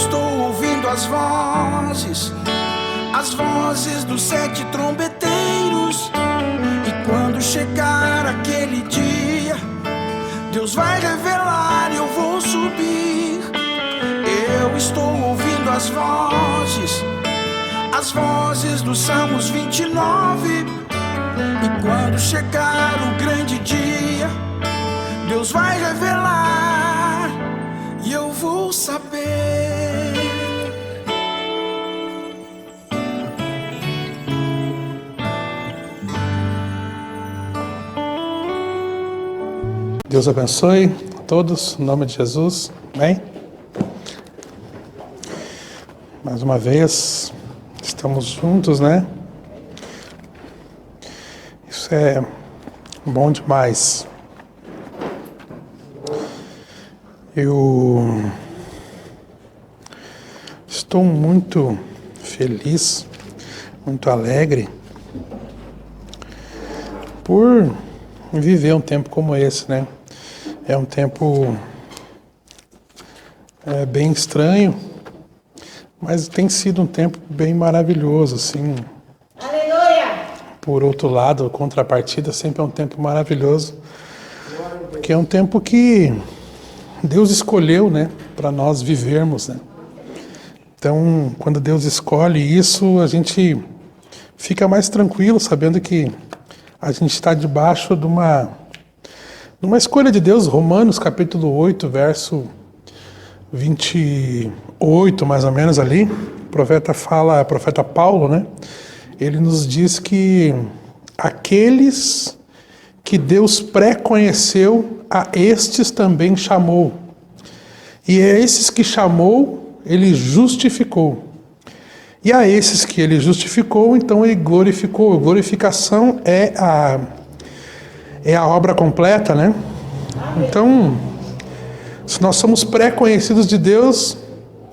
estou ouvindo as vozes dos 7 trombeteiros. E quando chegar aquele dia, Deus vai revelar e eu vou subir. Eu estou ouvindo as vozes dos Salmos 29. E quando chegar o grande dia, Deus vai revelar e eu vou saber. Deus abençoe a todos, em nome de Jesus, amém? Mais uma vez, estamos juntos, né? Isso é bom demais. Eu estou muito feliz, muito alegre por viver um tempo como esse, né? É um tempo bem estranho, mas tem sido um tempo bem maravilhoso, assim. Aleluia! Por outro lado, a contrapartida sempre é um tempo maravilhoso, porque é um tempo que Deus escolheu, né, para nós vivermos, né? Então, quando Deus escolhe isso, a gente fica mais tranquilo, sabendo que a gente está debaixo de uma escolha de Deus. Romanos capítulo 8, verso 28, mais ou menos ali, o profeta Paulo, né? Ele nos diz que aqueles que Deus pré-conheceu, a estes também chamou. E a esses que chamou, ele justificou. E a esses que ele justificou, então ele glorificou. Glorificação é a obra completa, né? Então, se nós somos pré-conhecidos de Deus,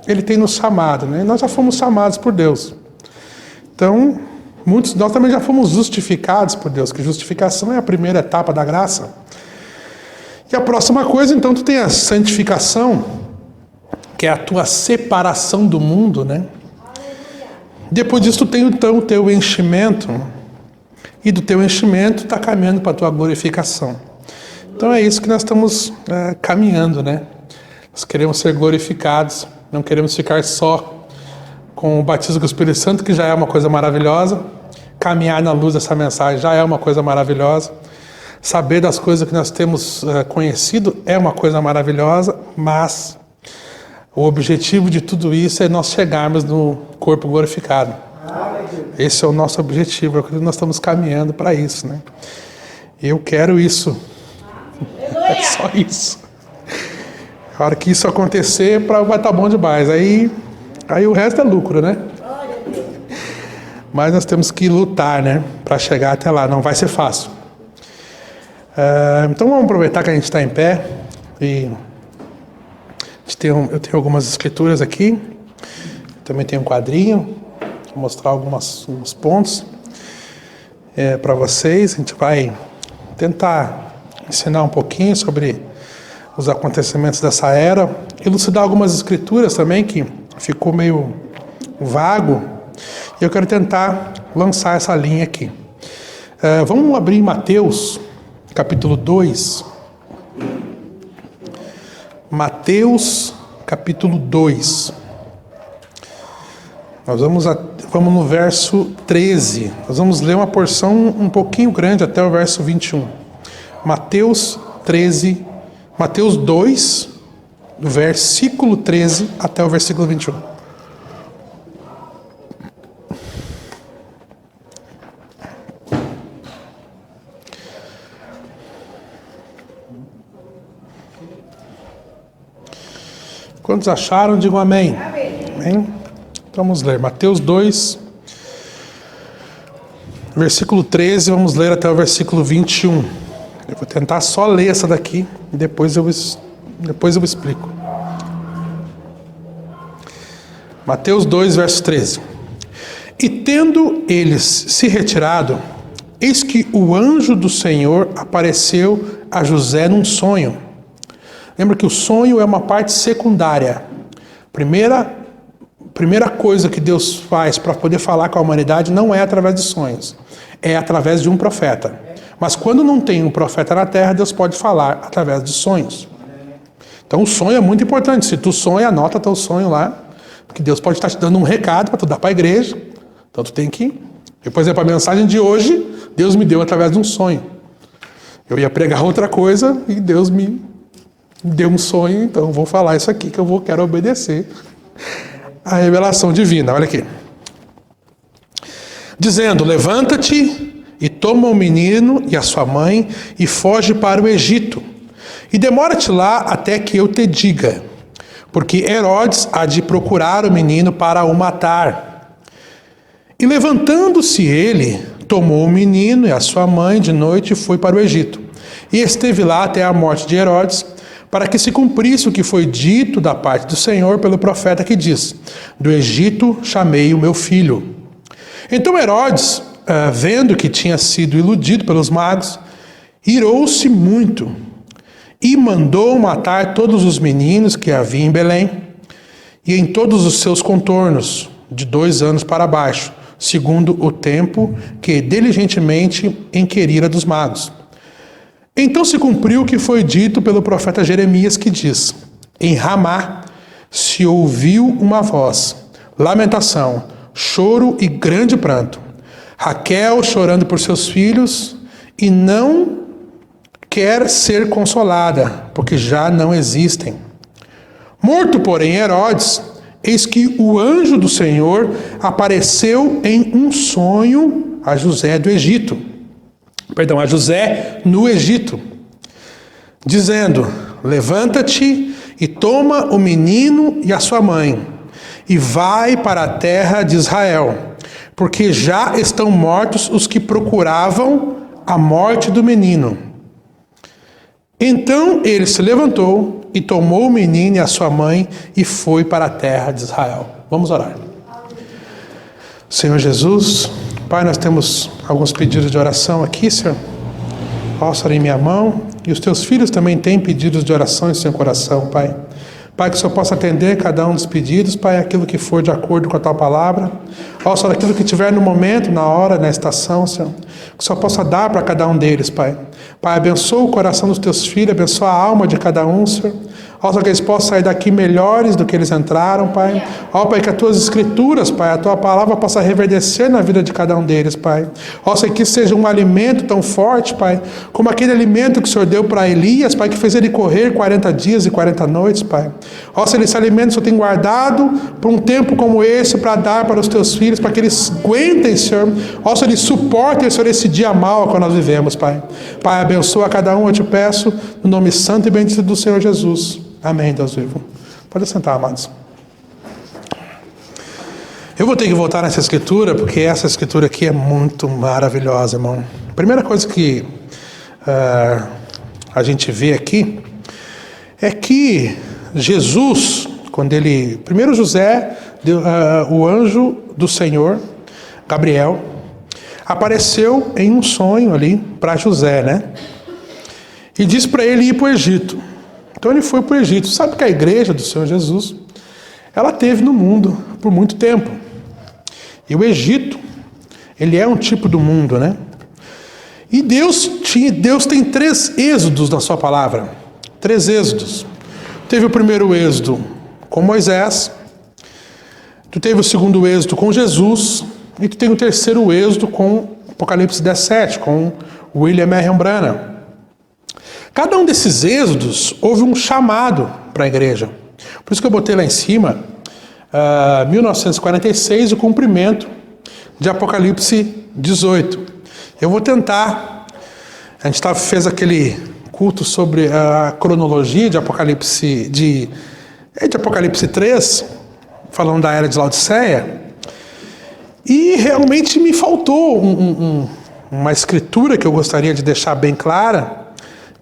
ele tem nos chamado, né? Nós já fomos chamados por Deus. Então, muitos de nós também já fomos justificados por Deus, que justificação é a primeira etapa da graça. E a próxima coisa, então, tu tem a santificação, que é a tua separação do mundo, né? Depois disso, tu tem então o teu enchimento, e do teu enchimento está caminhando para a tua glorificação. Então é isso que nós estamos caminhando, né? Nós queremos ser glorificados, não queremos ficar só com o batismo do Espírito Santo, que já é uma coisa maravilhosa. Caminhar na luz dessa mensagem já é uma coisa maravilhosa. Saber das coisas que nós temos conhecido é uma coisa maravilhosa, mas o objetivo de tudo isso é nós chegarmos no corpo glorificado. Esse é o nosso objetivo, nós estamos caminhando para isso, né? Eu quero isso. É só isso. A hora que isso acontecer, vai estar bom demais. Aí o resto é lucro, né? Mas nós temos que lutar, né? Para chegar até lá. Não vai ser fácil. Então vamos aproveitar que a gente está em pé. E eu tenho algumas escrituras aqui. Também tenho um quadrinho. Vou mostrar alguns pontos para vocês. A gente vai tentar ensinar um pouquinho sobre os acontecimentos dessa era, elucidar algumas escrituras também que ficou meio vago, e eu quero tentar lançar essa linha aqui. Vamos abrir em Mateus, capítulo 2. Mateus, capítulo 2. Nós vamos no verso 13. Nós vamos ler uma porção um pouquinho grande até o verso 21. Mateus 2, do versículo 13 até o versículo 21. Quantos acharam? Digam amém. Amém? Então vamos ler. Mateus 2, versículo 13, vamos ler até o versículo 21. Eu vou tentar só ler essa daqui, e depois eu explico. Mateus 2, verso 13. E tendo eles se retirado, eis que o anjo do Senhor apareceu a José num sonho. Lembra que o sonho é uma parte secundária. primeira coisa que Deus faz para poder falar com a humanidade não é através de sonhos, é através de um profeta. Mas quando não tem um profeta na terra, Deus pode falar através de sonhos. Então o sonho é muito importante. Se tu sonha, anota teu sonho lá, porque Deus pode estar te dando um recado para tu dar para a igreja. Então tu tem que... Por exemplo, a mensagem de hoje, Deus me deu através de um sonho. Eu ia pregar outra coisa e Deus me deu um sonho, então vou falar isso aqui que eu quero obedecer a revelação divina. Olha aqui. Dizendo, levanta-te e toma o menino e a sua mãe e foge para o Egito. E demora-te lá até que eu te diga, porque Herodes há de procurar o menino para o matar. E levantando-se ele, tomou o menino e a sua mãe de noite e foi para o Egito. E esteve lá até a morte de Herodes, para que se cumprisse o que foi dito da parte do Senhor pelo profeta que diz, do Egito chamei o meu filho. Então Herodes, vendo que tinha sido iludido pelos magos, irou-se muito e mandou matar todos os meninos que havia em Belém e em todos os seus contornos, de 2 anos para baixo, segundo o tempo que diligentemente inquirira dos magos. Então se cumpriu o que foi dito pelo profeta Jeremias, que diz, em Ramá se ouviu uma voz, lamentação, choro e grande pranto. Raquel chorando por seus filhos e não quer ser consolada, porque já não existem. Morto, porém, Herodes, eis que o anjo do Senhor apareceu em um sonho a José do Egito. A José no Egito, dizendo, levanta-te e toma o menino e a sua mãe, e vai para a terra de Israel, porque já estão mortos os que procuravam a morte do menino. Então ele se levantou e tomou o menino e a sua mãe e foi para a terra de Israel. Vamos orar. Senhor Jesus, Pai, nós temos alguns pedidos de oração aqui, Senhor. Alça em minha mão. E os teus filhos também têm pedidos de oração em seu coração, Pai. Pai, que o Senhor possa atender cada um dos pedidos, Pai, aquilo que for de acordo com a Tua palavra. Ó, Senhor, aquilo que tiver no momento, na hora, na estação, Senhor. Que o Senhor possa dar para cada um deles, Pai. Pai, abençoa o coração dos Teus filhos, abençoa a alma de cada um, Senhor. Ó, Senhor, que eles possam sair daqui melhores do que eles entraram, Pai. Ó, Pai, que as Tuas escrituras, Pai, a Tua palavra possa reverdecer na vida de cada um deles, Pai. Ó, Senhor, que seja um alimento tão forte, Pai, como aquele alimento que o Senhor deu para Elias, Pai, que fez ele correr 40 dias e 40 noites, Pai. Ó, Senhor, esse alimento o Senhor tem guardado por um tempo como esse para dar para os Teus filhos, para que eles aguentem, Senhor. Ó, Senhor, eles suportem, Senhor, esse dia mau que nós vivemos, Pai. Pai, abençoa cada um, eu te peço, no nome santo e bendito do Senhor Jesus. Amém, Deus vivo. Pode sentar, amados. Eu vou ter que voltar nessa escritura, porque essa escritura aqui é muito maravilhosa, irmão. A primeira coisa que a gente vê aqui é que Jesus, quando ele... Primeiro José, o anjo do Senhor, Gabriel, apareceu em um sonho ali para José, né? E disse para ele ir para o Egito. Então ele foi para o Egito. Sabe que a igreja do Senhor Jesus, ela teve no mundo por muito tempo. E o Egito, ele é um tipo do mundo, né? E Deus tem 3 êxodos na sua palavra. 3 êxodos. Teve o primeiro êxodo com Moisés. Tu teve o segundo êxodo com Jesus. E tu tem o terceiro êxodo com Apocalipse 17, com William Marion Branham. Cada um desses êxodos houve um chamado para a igreja. Por isso que eu botei lá em cima, 1946, o cumprimento de Apocalipse 18. Eu vou tentar, a gente fez aquele culto sobre a cronologia de Apocalipse, de Apocalipse 3, falando da era de Laodiceia, e realmente me faltou uma escritura que eu gostaria de deixar bem clara,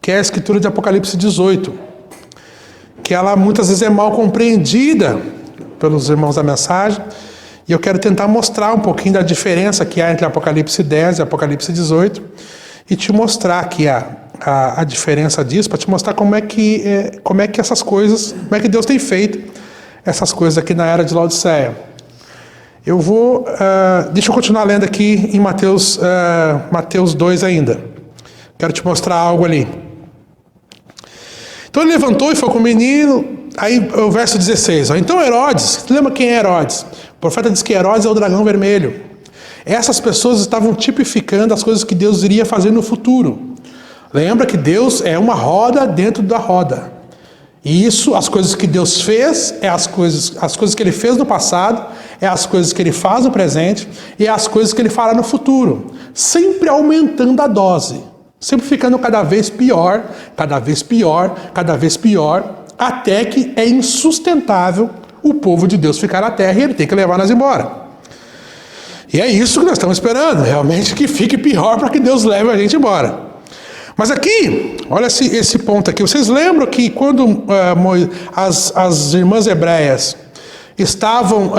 que é a escritura de Apocalipse 18, que ela muitas vezes é mal compreendida pelos irmãos da mensagem, e eu quero tentar mostrar um pouquinho da diferença que há entre Apocalipse 10 e Apocalipse 18, e te mostrar aqui a diferença disso, para te mostrar como é que essas coisas, como é que Deus tem feito essas coisas aqui na era de Laodiceia. Deixa eu continuar lendo aqui em Mateus 2 ainda. Quero te mostrar algo ali. Então ele levantou e foi com o menino. Aí o verso 16. Então Herodes, lembra quem é Herodes? O profeta diz que Herodes é o dragão vermelho. Essas pessoas estavam tipificando as coisas que Deus iria fazer no futuro. Lembra que Deus é uma roda dentro da roda. E isso, as coisas que Deus fez, é as coisas que Ele fez no passado, é as coisas que Ele faz no presente, e é as coisas que Ele fará no futuro. Sempre aumentando a dose. Sempre ficando cada vez pior, cada vez pior, cada vez pior, até que é insustentável o povo de Deus ficar na terra e Ele tem que levar nós embora. E é isso que nós estamos esperando, realmente que fique pior para que Deus leve a gente embora. Mas aqui, olha esse ponto aqui. Vocês lembram que quando as irmãs hebreias estavam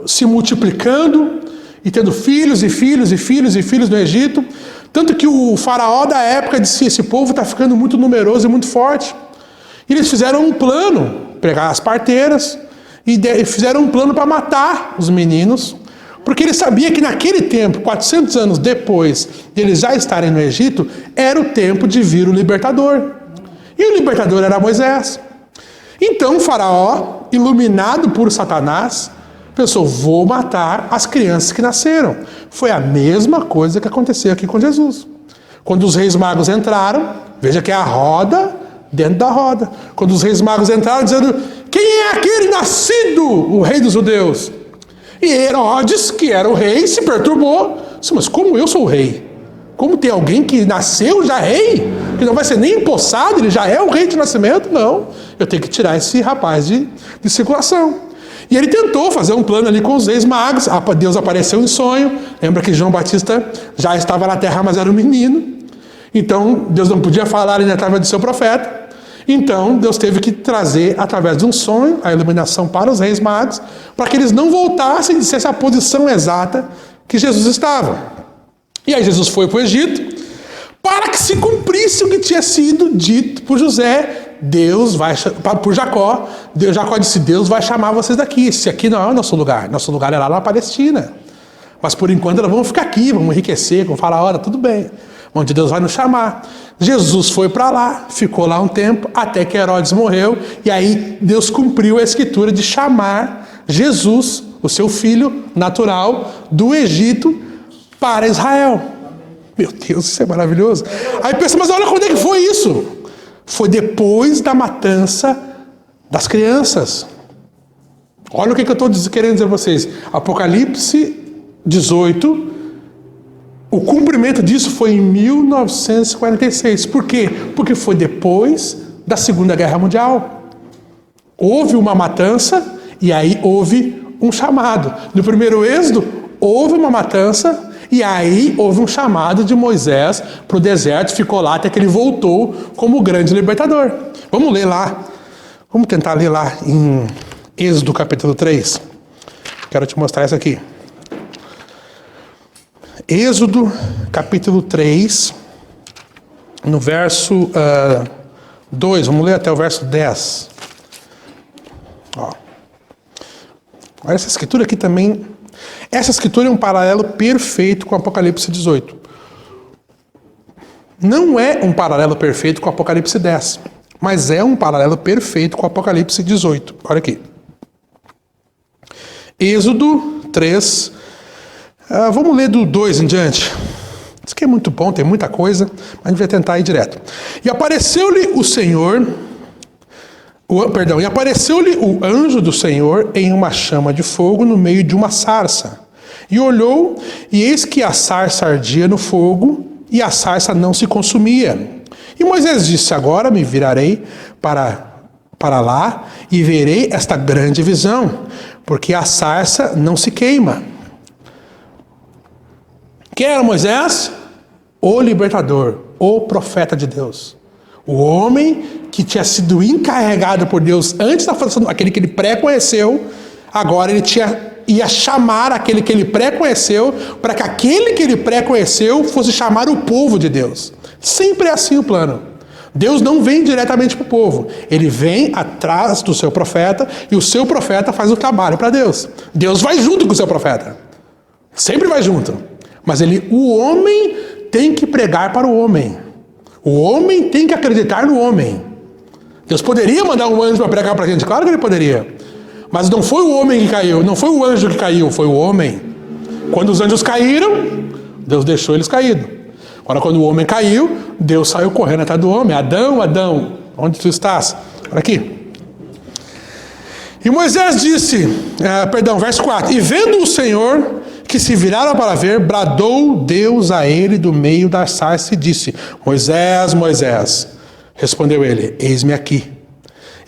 se multiplicando e tendo filhos e filhos e filhos e filhos no Egito, tanto que o faraó da época disse: esse povo está ficando muito numeroso e muito forte. E eles fizeram um plano, pegar as parteiras, e fizeram um plano para matar os meninos, porque ele sabia que naquele tempo, 400 anos depois de eles já estarem no Egito, era o tempo de vir o libertador. E o libertador era Moisés. Então o faraó, iluminado por Satanás, pensou: vou matar as crianças que nasceram. Foi a mesma coisa que aconteceu aqui com Jesus. Quando os reis magos entraram, veja que é a roda dentro da roda. Quando os reis magos entraram dizendo: quem é aquele nascido, o rei dos judeus? E Herodes, que era o rei, se perturbou. Mas como eu sou o rei? Como tem alguém que nasceu já rei? Que não vai ser nem empossado, ele já é o rei de nascimento? Não, eu tenho que tirar esse rapaz de circulação. E ele tentou fazer um plano ali com os reis magos. Deus apareceu em sonho. Lembra que João Batista já estava na terra, mas era um menino. Então Deus não podia falar, ele estava de seu profeta. Então, Deus teve que trazer, através de um sonho, a iluminação para os reis magos, para que eles não voltassem e dissessem a posição exata que Jesus estava. E aí Jesus foi para o Egito, para que se cumprisse o que tinha sido dito por José. Por Jacó. Jacó disse: Deus vai chamar vocês daqui. Esse aqui não é o nosso lugar é lá na Palestina. Mas por enquanto nós vamos ficar aqui, vamos enriquecer, com faraó, tudo bem. Onde Deus vai nos chamar. Jesus foi para lá, ficou lá um tempo, até que Herodes morreu, e aí Deus cumpriu a escritura de chamar Jesus, o seu filho natural, do Egito para Israel. Meu Deus, isso é maravilhoso. Aí pensa: mas olha quando é que foi isso? Foi depois da matança das crianças. Olha o que eu estou querendo dizer a vocês. Apocalipse 18, o cumprimento disso foi em 1946. Por quê? Porque foi depois da Segunda Guerra Mundial. Houve uma matança e aí houve um chamado. No primeiro êxodo, houve uma matança e aí houve um chamado de Moisés para o deserto. Ficou lá até que ele voltou como o grande libertador. Vamos ler lá. Vamos tentar ler lá em Êxodo capítulo 3. Quero te mostrar isso aqui. Êxodo, capítulo 3, no verso 2, vamos ler até o verso 10. Ó. Olha essa escritura aqui também. Essa escritura é um paralelo perfeito com Apocalipse 18. Não é um paralelo perfeito com Apocalipse 10, mas é um paralelo perfeito com Apocalipse 18. Olha aqui. Êxodo 3, vamos ler do 2 em diante. Isso aqui é muito bom, tem muita coisa, mas a gente vai tentar ir direto. E apareceu-lhe o anjo do Senhor em uma chama de fogo no meio de uma sarça. E olhou, e eis que a sarça ardia no fogo, e a sarça não se consumia. E Moisés disse: agora me virarei para lá e verei esta grande visão, porque a sarça não se queima. Quem era Moisés? O libertador, o profeta de Deus. O homem que tinha sido encarregado por Deus antes da fundação, aquele que ele pré-conheceu, agora ele ia chamar aquele que ele pré-conheceu, para que aquele que ele pré-conheceu fosse chamar o povo de Deus. Sempre é assim o plano. Deus não vem diretamente para o povo. Ele vem atrás do seu profeta e o seu profeta faz o trabalho para Deus. Deus vai junto com o seu profeta. Sempre vai junto. Mas o homem tem que pregar para o homem. O homem tem que acreditar no homem. Deus poderia mandar um anjo para pregar para a gente. Claro que ele poderia. Mas não foi o homem que caiu. Não foi o anjo que caiu. Foi o homem. Quando os anjos caíram, Deus deixou eles caídos. Agora, quando o homem caiu, Deus saiu correndo atrás do homem. Adão, Adão, onde tu estás? Olha aqui. E Moisés disse, verso 4. E vendo o Senhor que se virara para ver, bradou Deus a ele do meio da sarça e disse, Moisés, Moisés. Respondeu ele, eis-me aqui.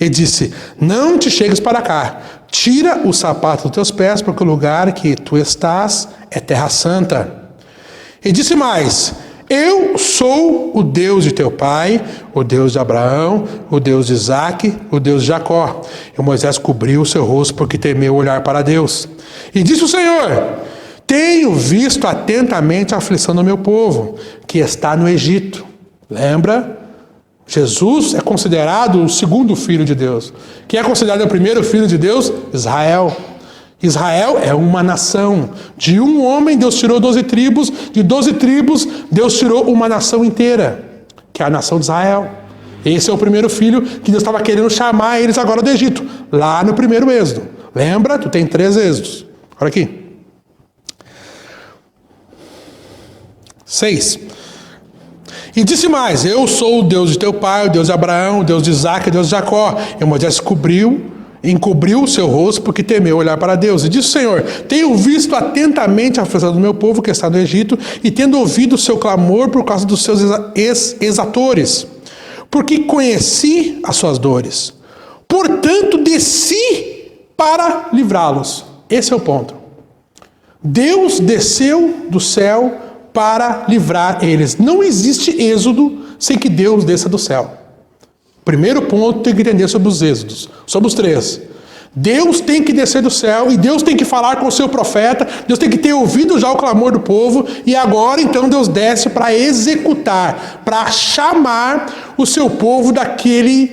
E disse, não te chegues para cá. Tira o sapato dos teus pés, porque o lugar que tu estás é terra santa. E disse mais, eu sou o Deus de teu pai, o Deus de Abraão, o Deus de Isaque, o Deus de Jacó. E Moisés cobriu o seu rosto porque temeu olhar para Deus. E disse o Senhor, tenho visto atentamente a aflição do meu povo, que está no Egito. Lembra? Jesus é considerado o segundo filho de Deus. Quem é considerado o primeiro filho de Deus? Israel. Israel é uma nação. De um homem, Deus tirou 12 tribos. De 12 tribos, Deus tirou uma nação inteira, que é a nação de Israel. Esse é o primeiro filho que Deus estava querendo chamar eles agora do Egito, lá no primeiro êxodo. Lembra? Tu tem 3 êxodos. Olha aqui. 6. E disse mais, eu sou o Deus de teu pai, o Deus de Abraão, o Deus de Isaque, o Deus de Jacó. E Moisés encobriu o seu rosto porque temeu olhar para Deus. E disse o Senhor, tenho visto atentamente a aflição do meu povo que está no Egito e tendo ouvido o seu clamor por causa dos seus exatores, porque conheci as suas dores. Portanto, desci para livrá-los. Esse é o ponto. Deus desceu do céu para livrar eles. Não existe êxodo sem que Deus desça do céu. Primeiro ponto, tem que entender sobre os êxodos. Sobre os 3. Deus tem que descer do céu e Deus tem que falar com o seu profeta. Deus tem que ter ouvido já o clamor do povo. E agora, então, Deus desce para executar, para chamar o seu povo daquela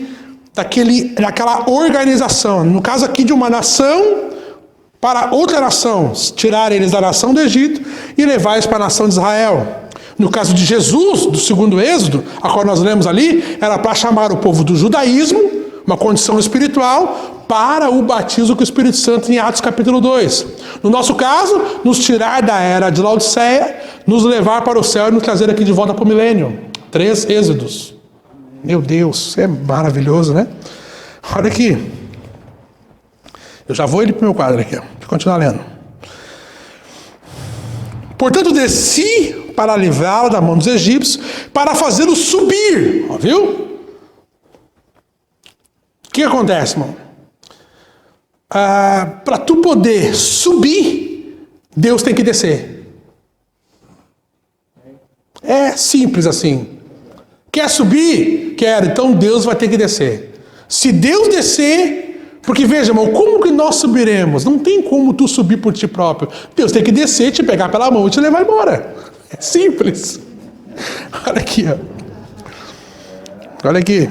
organização. No caso aqui de uma nação para outra nação, tirar eles da nação do Egito e levar eles para a nação de Israel. No caso de Jesus, do segundo êxodo, a qual nós lemos ali, era para chamar o povo do judaísmo, uma condição espiritual, para o batismo com o Espírito Santo em Atos capítulo 2. No nosso caso, nos tirar da era de Laodiceia, nos levar para o céu e nos trazer aqui de volta para o milênio. 3 êxodos. Meu Deus, é maravilhoso, né? Olha aqui. Eu já vou ir para o meu quadro aqui, deixa eu continuar lendo. Portanto, desci para livrá-lo da mão dos egípcios, para fazê-lo subir. Ó, viu? O que acontece, irmão? Para tu poder subir, Deus tem que descer. É simples assim. Quer subir? Quero. Então Deus vai ter que descer. Se Deus descer... Porque veja, irmão, como que nós subiremos? Não tem como tu subir por ti próprio. Deus tem que descer, te pegar pela mão e te levar embora. É simples. Olha aqui, ó. Olha aqui.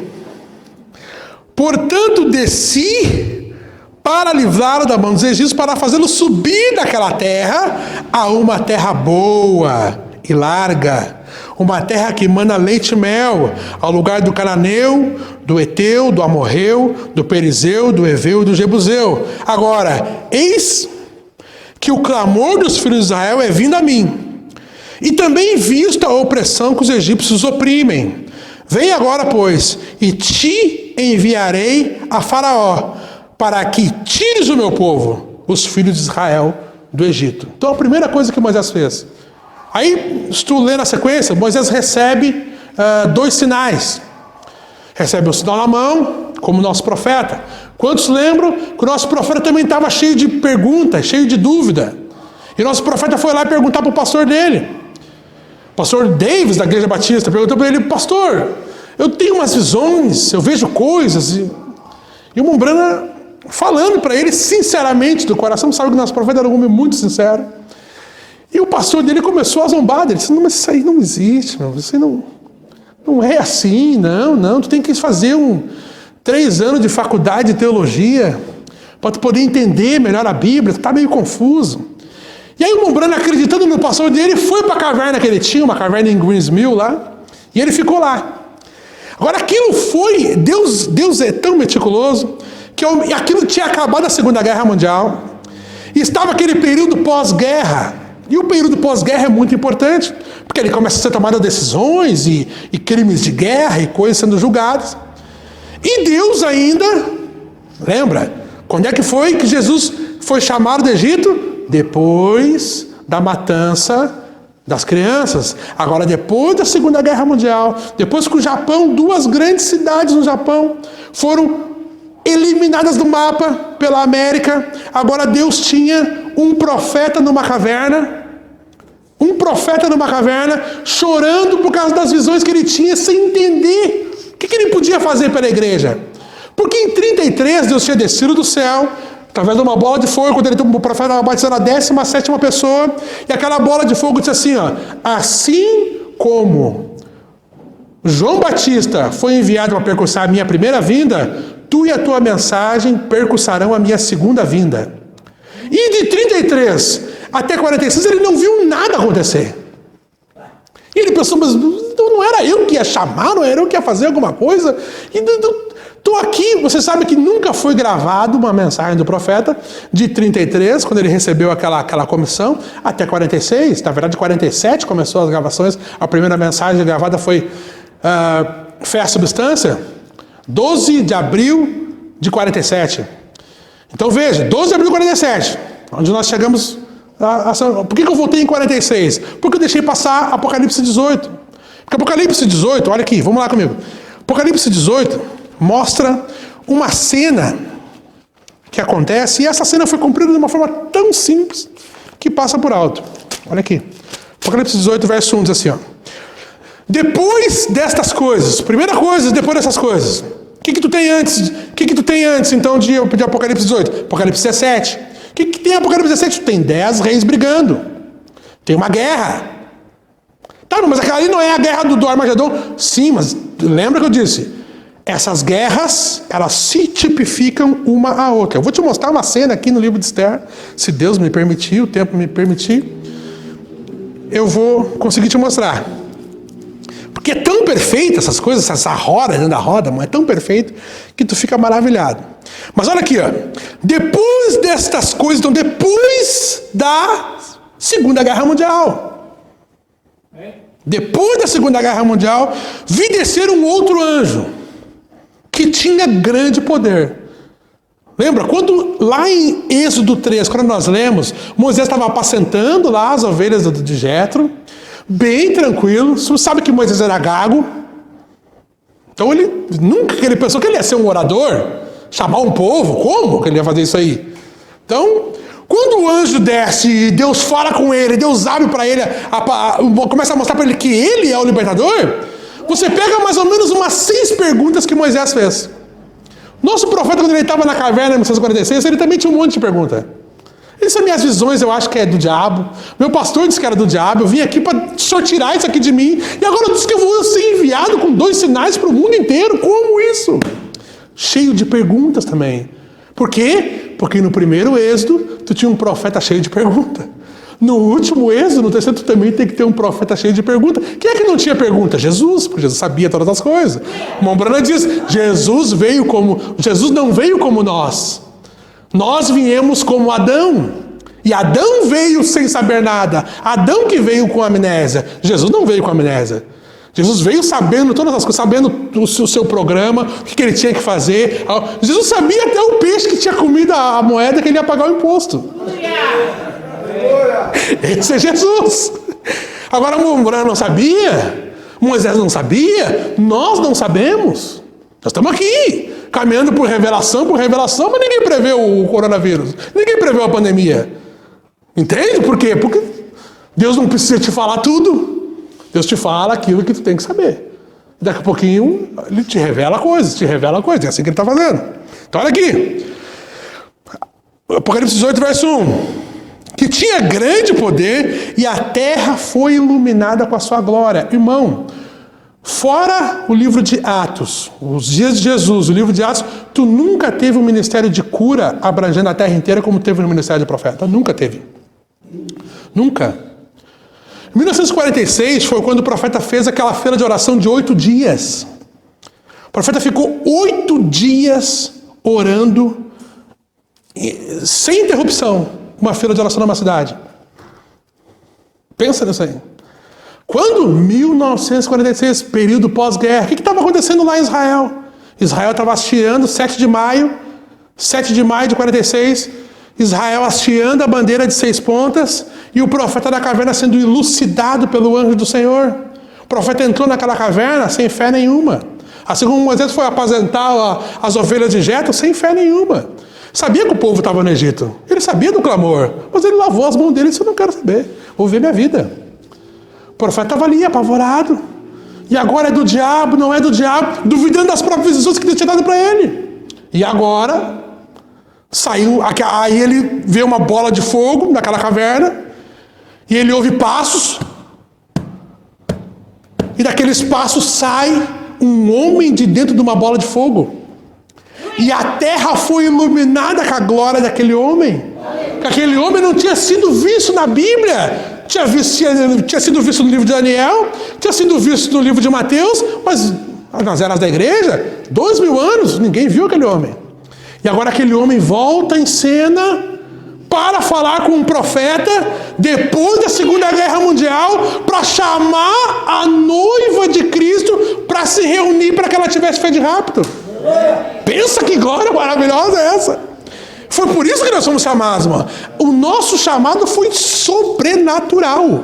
Portanto, desci para livrá-lo da mão dos egípcios, para fazê-lo subir daquela terra a uma terra boa e larga, uma terra que emana leite e mel, ao lugar do cananeu, do eteu, do amorreu, do perizeu, do eveu e do jebuseu. Agora, eis que o clamor dos filhos de Israel é vindo a mim, e também visto a opressão que os egípcios oprimem. Vem agora, pois, e te enviarei a Faraó, para que tires o meu povo, os filhos de Israel, do Egito. Então a primeira coisa que Moisés fez. Aí, se tu ler na sequência, Moisés recebe 2 sinais. Recebe o sinal na mão, como nosso profeta. Quantos lembram que o nosso profeta também estava cheio de perguntas, cheio de dúvida? E o nosso profeta foi lá perguntar para o pastor dele. O pastor Davis, da Igreja Batista, perguntou para ele: pastor, eu tenho umas visões, eu vejo coisas. E o Mombrana falando para ele sinceramente do coração, sabe que o nosso profeta era um homem muito sincero. E o pastor dele começou a zombar. Ele disse: não, mas isso aí não existe, meu. Isso aí Não é assim, não. Tu tem que fazer 3 anos de faculdade de teologia para tu poder entender melhor a Bíblia. Tu está meio confuso. E aí o Mombrano, acreditando no pastor dele, foi para a caverna que ele tinha, uma caverna em Greensmill lá, e ele ficou lá. Agora aquilo foi, Deus é tão meticuloso, que aquilo tinha acabado a Segunda Guerra Mundial, e estava aquele período pós-guerra. E o período pós-guerra é muito importante, porque ele começa a ser tomado decisões e crimes de guerra e coisas sendo julgadas. E Deus ainda, lembra, quando é que foi que Jesus foi chamado do Egito? Depois da matança das crianças. Agora, depois da Segunda Guerra Mundial, depois que o Japão, 2 grandes cidades no Japão foram eliminadas do mapa pela América, agora Deus tinha um profeta numa caverna, chorando por causa das visões que ele tinha, sem entender o que ele podia fazer pela igreja. Porque em 33 Deus tinha descido do céu, através de uma bola de fogo, quando o profeta estava batizando a 17ª pessoa, e aquela bola de fogo disse assim, ó, assim como João Batista foi enviado para percussar a minha primeira vinda, tu e a tua mensagem percussarão a minha segunda vinda. E de 33 até 46 ele não viu nada acontecer. E ele pensou, mas não era eu que ia chamar, não era eu que ia fazer alguma coisa? E estou aqui, você sabe que nunca foi gravado uma mensagem do profeta de 33, quando ele recebeu aquela comissão, até 46, na verdade 47 começou as gravações, a primeira mensagem gravada foi Fé à Substância, 12 de abril de 47. Então veja, 12 de abril de 47, onde nós chegamos. Por que eu voltei em 46? Porque eu deixei passar Apocalipse 18. Porque Apocalipse 18, olha aqui, vamos lá comigo. Apocalipse 18 mostra uma cena que acontece, e essa cena foi cumprida de uma forma tão simples que passa por alto. Olha aqui. Apocalipse 18, verso 1 diz assim, ó. Depois destas coisas, primeira coisa, depois dessas coisas. O que tu tem antes? O que tu tem antes, então, de Apocalipse 18? Apocalipse 17. O que tem Apocalipse 17? Tem 10 reis brigando. Tem uma guerra. Tá, mas aquela ali não é a guerra do Armagedon? Sim, mas lembra que eu disse? Essas guerras, elas se tipificam uma à outra. Eu vou te mostrar uma cena aqui no livro de Esther. Se Deus me permitir, o tempo me permitir, eu vou conseguir te mostrar. Porque é tão perfeito essas coisas, essa roda dentro da roda, mas é tão perfeito que tu fica maravilhado. Mas olha aqui, ó. Depois destas coisas, então depois da Segunda Guerra Mundial. Depois da Segunda Guerra Mundial, vi descer um outro anjo que tinha grande poder. Lembra? Quando lá em Êxodo 3, quando nós lemos, Moisés estava apacentando lá as ovelhas de Jetro, bem tranquilo. Você sabe que Moisés era gago. Então ele pensou que ele ia ser um orador, chamar um povo. Como que ele ia fazer isso aí? Então, quando o anjo desce e Deus fala com ele, Deus abre para ele, começa a mostrar para ele que ele é o libertador, você pega mais ou menos umas 6 perguntas que Moisés fez. Nosso profeta, quando ele estava na caverna em 1946, ele também tinha um monte de perguntas. Essas minhas visões eu acho que é do diabo. Meu pastor disse que era do diabo. Eu vim aqui para só tirar isso aqui de mim. E agora diz que eu vou ser enviado com 2 sinais para o mundo inteiro. Como isso? Cheio de perguntas também. Por quê? Porque no primeiro êxodo, tu tinha um profeta cheio de perguntas. No último êxodo, no terceiro, tu também tem que ter um profeta cheio de perguntas. Quem é que não tinha pergunta? Jesus, porque Jesus sabia todas as coisas. Mombrana diz, Jesus não veio como nós. Nós viemos como Adão. E Adão veio sem saber nada. Adão que veio com amnésia. Jesus não veio com amnésia. Jesus veio sabendo todas as coisas, sabendo o seu programa, o que ele tinha que fazer. Jesus sabia até o peixe que tinha comido a moeda que ele ia pagar o imposto. Esse é Jesus. Agora Mombrana não sabia, Moisés não sabia, nós não sabemos. Nós estamos aqui, caminhando por revelação, mas ninguém preveu o coronavírus, ninguém preveu a pandemia. Entende por quê? Porque Deus não precisa te falar tudo. Deus te fala aquilo que tu tem que saber. Daqui a pouquinho ele te revela coisas. É assim que ele está fazendo. Então olha aqui. Apocalipse 18, verso 1. Que tinha grande poder e a terra foi iluminada com a sua glória. Irmão, Fora o livro de Atos, os dias de Jesus, o livro de Atos, tu nunca teve um ministério de cura abrangendo a terra inteira como teve no ministério de profeta. Nunca teve. Nunca. Em 1946 foi quando o profeta fez aquela feira de oração de 8 dias. O profeta ficou 8 dias orando, sem interrupção, uma feira de oração numa cidade. Pensa nisso aí. Quando? 1946, período pós-guerra. O que estava acontecendo lá em Israel? Israel estava hasteando 7 de maio de 46, Israel hasteando a bandeira de 6 pontas, e o profeta da caverna sendo elucidado pelo anjo do Senhor. O profeta entrou naquela caverna sem fé nenhuma. Assim como Moisés foi apacentar as ovelhas de Jetro sem fé nenhuma. Sabia que o povo estava no Egito. Ele sabia do clamor, mas ele lavou as mãos dele e disse: eu não quero saber, vou ver minha vida. O profeta estava ali, apavorado. E agora é do diabo, não é do diabo, duvidando das próprias visões que Deus tinha dado para ele. E agora, saiu, aí ele vê uma bola de fogo naquela caverna, e ele ouve passos, e daqueles passos sai um homem de dentro de uma bola de fogo. E a terra foi iluminada com a glória daquele homem. Que aquele homem não tinha sido visto na Bíblia. Tinha sido visto no livro de Daniel, tinha sido visto no livro de Mateus, mas nas eras da igreja, 2000 anos, ninguém viu aquele homem. E agora aquele homem volta em cena para falar com um profeta depois da Segunda Guerra Mundial, para chamar a noiva de Cristo para se reunir para que ela tivesse fé de rapto. Pensa que glória maravilhosa é essa! Foi por isso que nós somos chamados, mano. O nosso chamado foi sobrenatural.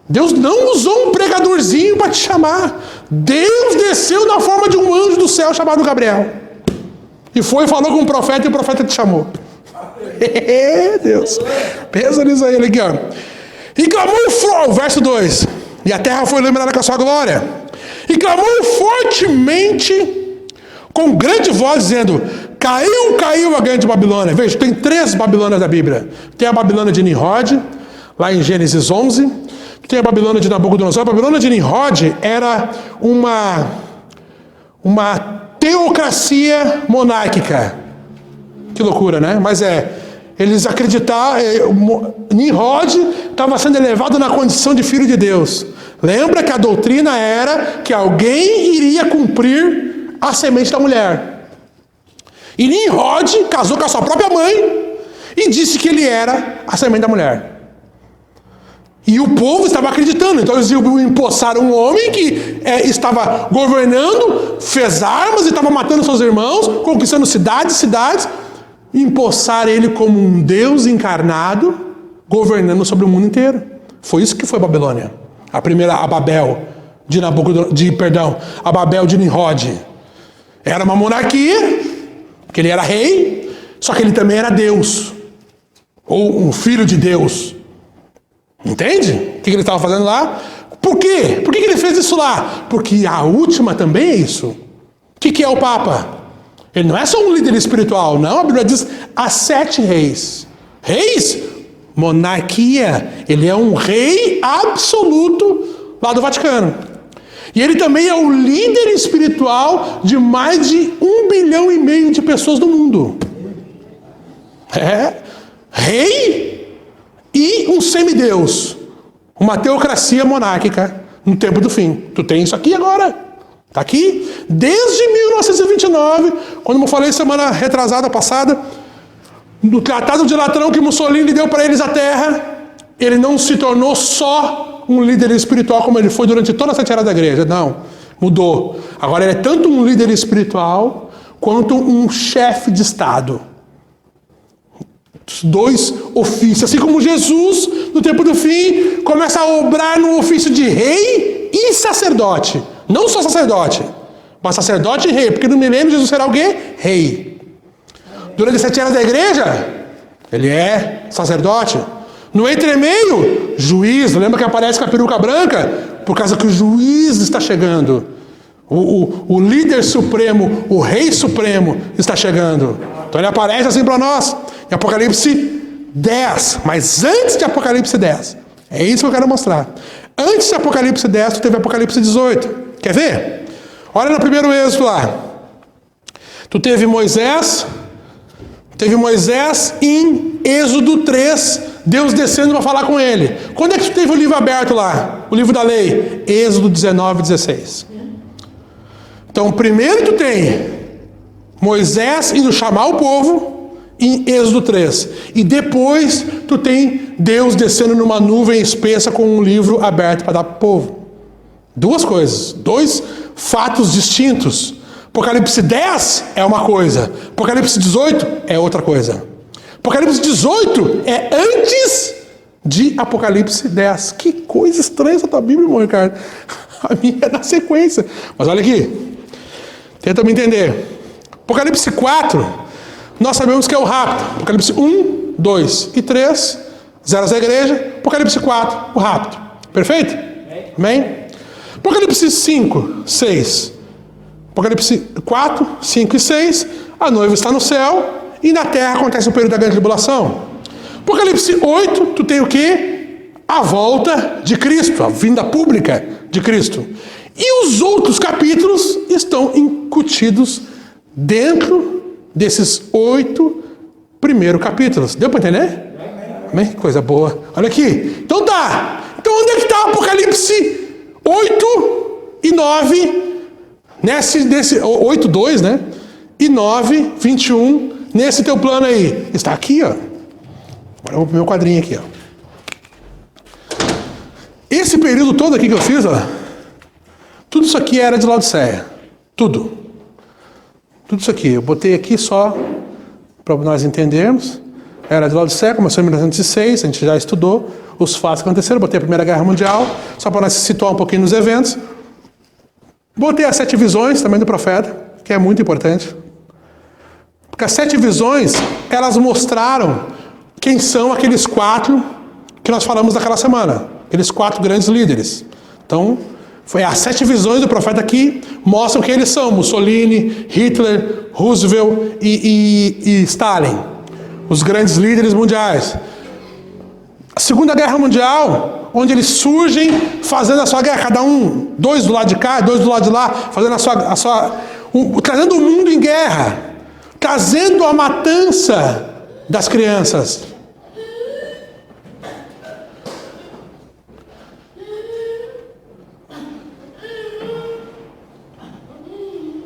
Deus não usou um pregadorzinho para te chamar. Deus desceu na forma de um anjo do céu chamado Gabriel. E falou com o profeta, e o profeta te chamou. Deus. Pensa nisso aí, aqui, ó. E clamou, verso 2. E a terra foi iluminada com a sua glória. E clamou fortemente, com grande voz, dizendo: caiu a grande Babilônia. Veja, tem 3 Babilônias da Bíblia. Tem a Babilônia de Nimrod, lá em Gênesis 11. Tem a Babilônia de Nabucodonosor. A Babilônia de Nimrod era uma teocracia monárquica. Que loucura, né? Mas eles acreditavam, Nimrod estava sendo elevado na condição de filho de Deus. Lembra que a doutrina era que alguém iria cumprir a semente da mulher. E Nimrod casou com a sua própria mãe e disse que ele era a semente da mulher. E o povo estava acreditando. Então eles empossaram um homem que estava governando, fez armas e estava matando seus irmãos, conquistando cidades. E empossaram ele como um Deus encarnado, governando sobre o mundo inteiro. Foi isso que foi Babilônia. A primeira, a Babel a Babel de Nimrod. Era uma monarquia, que ele era rei, só que ele também era Deus, ou um filho de Deus. Entende? O que ele estava fazendo lá? Por quê? Por que ele fez isso lá? Porque a última também é isso. O que é o Papa? Ele não é só um líder espiritual, não. A Bíblia diz as 7 reis. Reis? Monarquia. Ele é um rei absoluto lá do Vaticano. E ele também é o líder espiritual de mais de 1,5 bilhão de pessoas no mundo. Rei e um semideus. Uma teocracia monárquica no tempo do fim. Tu tem isso aqui agora. Está aqui. Desde 1929, quando eu falei semana retrasada, passada, no Tratado de Latrão que Mussolini deu para eles a terra, ele não se tornou só um líder espiritual como ele foi durante toda a 7 eras da igreja. Não, mudou. Agora ele é tanto um líder espiritual quanto um chefe de Estado. 2 ofícios. Assim como Jesus, no tempo do fim, começa a obrar no ofício de rei e sacerdote. Não só sacerdote, mas sacerdote e rei. Porque no milênio Jesus será o quê? Rei. Durante as 7 eras da igreja, ele é sacerdote. No entremeio, juiz. Lembra que aparece com a peruca branca? Por causa que o juiz está chegando. O líder supremo, o rei supremo está chegando. Então ele aparece assim para nós. Em Apocalipse 10. Mas antes de Apocalipse 10. É isso que eu quero mostrar. Antes de Apocalipse 10, tu teve Apocalipse 18. Quer ver? Olha no primeiro Êxodo lá. Tu teve Moisés em Êxodo 3, Deus descendo para falar com ele. Quando é que tu teve o livro aberto lá? O livro da lei? Êxodo 19, 16. Então, primeiro tu tem Moisés indo chamar o povo em Êxodo 3. E depois tu tem Deus descendo numa nuvem espessa com um livro aberto para dar para o povo. Duas coisas, dois fatos distintos. Apocalipse 10 é uma coisa, Apocalipse 18 é outra coisa. Apocalipse 18 é antes de Apocalipse 10. Que coisa estranha essa tua Bíblia, irmão Ricardo. A minha é na sequência. Mas olha aqui, tenta me entender. Apocalipse 4, nós sabemos que é o rapto. Apocalipse 1, 2 e 3, 0 à igreja. Apocalipse 4, o rapto. Perfeito? Amém? Apocalipse 5, 6. Apocalipse 4, 5 e 6, a noiva está no céu e na terra acontece o período da grande tribulação. Apocalipse 8, tu tem o quê? A volta de Cristo, a vinda pública de Cristo. E os outros capítulos estão incutidos dentro desses 8 primeiros capítulos. Deu para entender? Amém? Coisa boa. Olha aqui. Então tá. Então onde é que está Apocalipse 8 e 9? Nesse 8.2, né? E 9, 21, nesse teu plano aí. Está aqui, ó. Agora eu vou pro meu quadrinho aqui, ó. Esse período todo aqui que eu fiz, ó. Tudo isso aqui era de Laodiceia. Tudo. Tudo isso aqui. Eu botei aqui só para nós entendermos. Era de Laodiceia, começou em 1906, a gente já estudou os fatos que aconteceram. Botei a Primeira Guerra Mundial, só para nós se situar um pouquinho nos eventos. Botei as 7 visões também do profeta, que é muito importante. Porque as 7 visões, elas mostraram quem são aqueles 4 que nós falamos naquela semana. Aqueles 4 grandes líderes. Então, foi as 7 visões do profeta que mostram quem eles são. Mussolini, Hitler, Roosevelt e Stalin. Os grandes líderes mundiais. A Segunda Guerra Mundial, onde eles surgem fazendo a sua guerra, cada um, 2 do lado de cá, 2 do lado de lá, fazendo trazendo o mundo em guerra, trazendo a matança das crianças.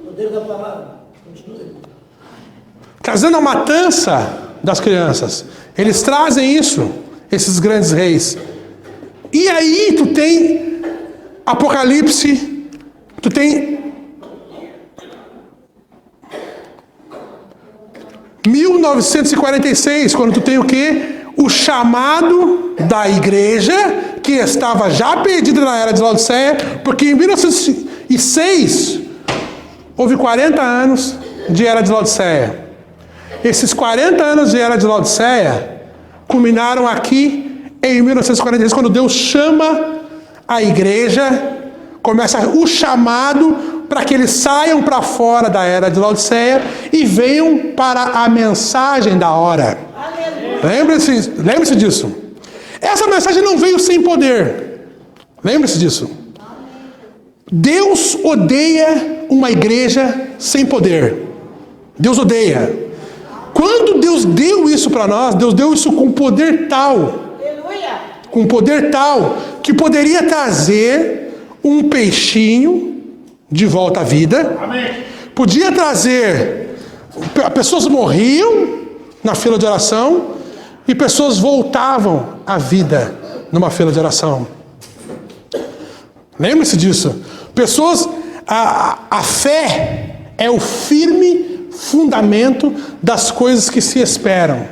Poder da palavra. Continue. Trazendo a matança das crianças. Eles trazem isso, esses grandes reis. E aí tu tem Apocalipse, tu tem 1946, quando tu tem o quê? O chamado da igreja, que estava já perdida na era de Laodiceia, porque em 1906 houve 40 anos de era de Laodiceia. Esses 40 anos de era de Laodiceia culminaram aqui em 1946, quando Deus chama a igreja, começa o chamado para que eles saiam para fora da era de Laodiceia e venham para a mensagem da hora. Lembre-se disso. Essa mensagem não veio sem poder. Lembre-se disso. Deus odeia uma igreja sem poder. Deus odeia. Quando Deus deu isso para nós, Deus deu isso com poder tal, que poderia trazer um peixinho de volta à vida. Amém. Podia trazer, pessoas morriam na fila de oração e pessoas voltavam à vida numa fila de oração. Lembre-se disso. Pessoas, a fé é o firme fundamento das coisas que se esperam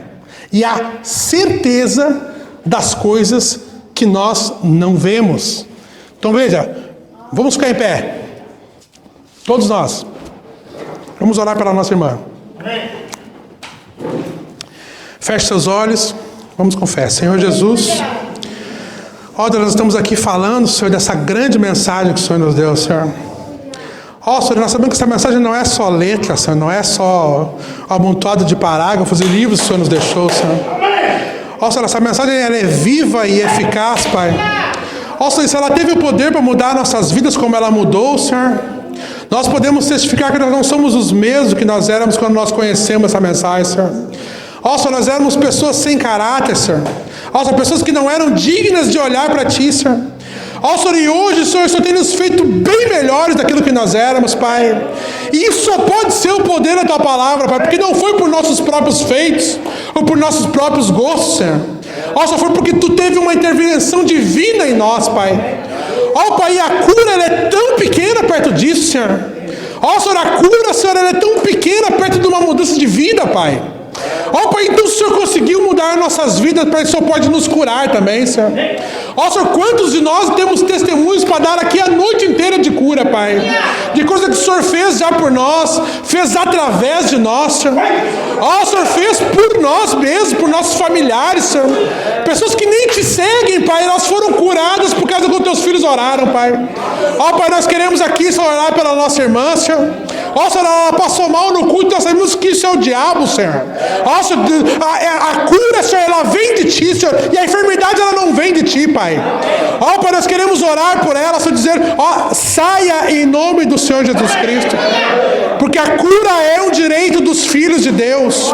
e a certeza das coisas que nós não vemos. Então veja, vamos ficar em pé. Todos nós. Vamos orar pela nossa irmã. Feche seus olhos. Vamos com fé. Senhor Jesus, ó Deus, nós estamos aqui falando, Senhor, dessa grande mensagem que o Senhor nos deu, Senhor. Ó Senhor, nós sabemos que essa mensagem não é só letra, Senhor, não é só amontoado de parágrafos e livros que o Senhor nos deixou, Senhor. Ó Senhor, essa mensagem ela é viva e eficaz, Pai. Ó Senhor, se ela teve o poder para mudar nossas vidas como ela mudou, Senhor, nós podemos testificar que nós não somos os mesmos que nós éramos quando nós conhecemos essa mensagem, Senhor. Ó Senhor, nós éramos pessoas sem caráter, Senhor. Ó Senhor, pessoas que não eram dignas de olhar para Ti, Senhor. Ó Senhor, e hoje, Senhor, o Senhor tem nos feito bem melhores daquilo que nós éramos, Pai. E isso só pode ser o poder da Tua palavra, Pai, porque não foi por nossos próprios feitos, ou por nossos próprios gostos, Senhor. Ó Senhor, foi porque Tu teve uma intervenção divina em nós, Pai. Ó Pai, a cura, ela é tão pequena perto disso, Senhor. Ó Senhor, a cura, Senhor, ela é tão pequena perto de uma mudança de vida, Pai. Ó Pai, então o Senhor conseguiu mudar nossas vidas, Pai, o Senhor pode nos curar também, Senhor. Ó Senhor, quantos de nós temos testemunhos para dar aqui a noite inteira de cura, Pai? De coisa que o Senhor fez já por nós, fez através de nós, Senhor. Ó, o Senhor fez por nós mesmos, por nossos familiares, Senhor. Pessoas que nem Te seguem, Pai, elas foram curadas por causa que os Teus filhos oraram, Pai. Ó Pai, nós queremos aqui, Senhor, orar pela nossa irmã, Senhor. Ó Senhor, ela passou mal no culto, nós sabemos que isso é o diabo, Senhor. Ó Senhor, a cura, Senhor, ela vem de Ti, Senhor, e a enfermidade, ela não vem de Ti, Pai. Ó Pai, nós queremos orar por ela, Senhor, dizer, ó, saia em nome do Senhor Jesus Cristo, porque a cura é um direito dos filhos de Deus.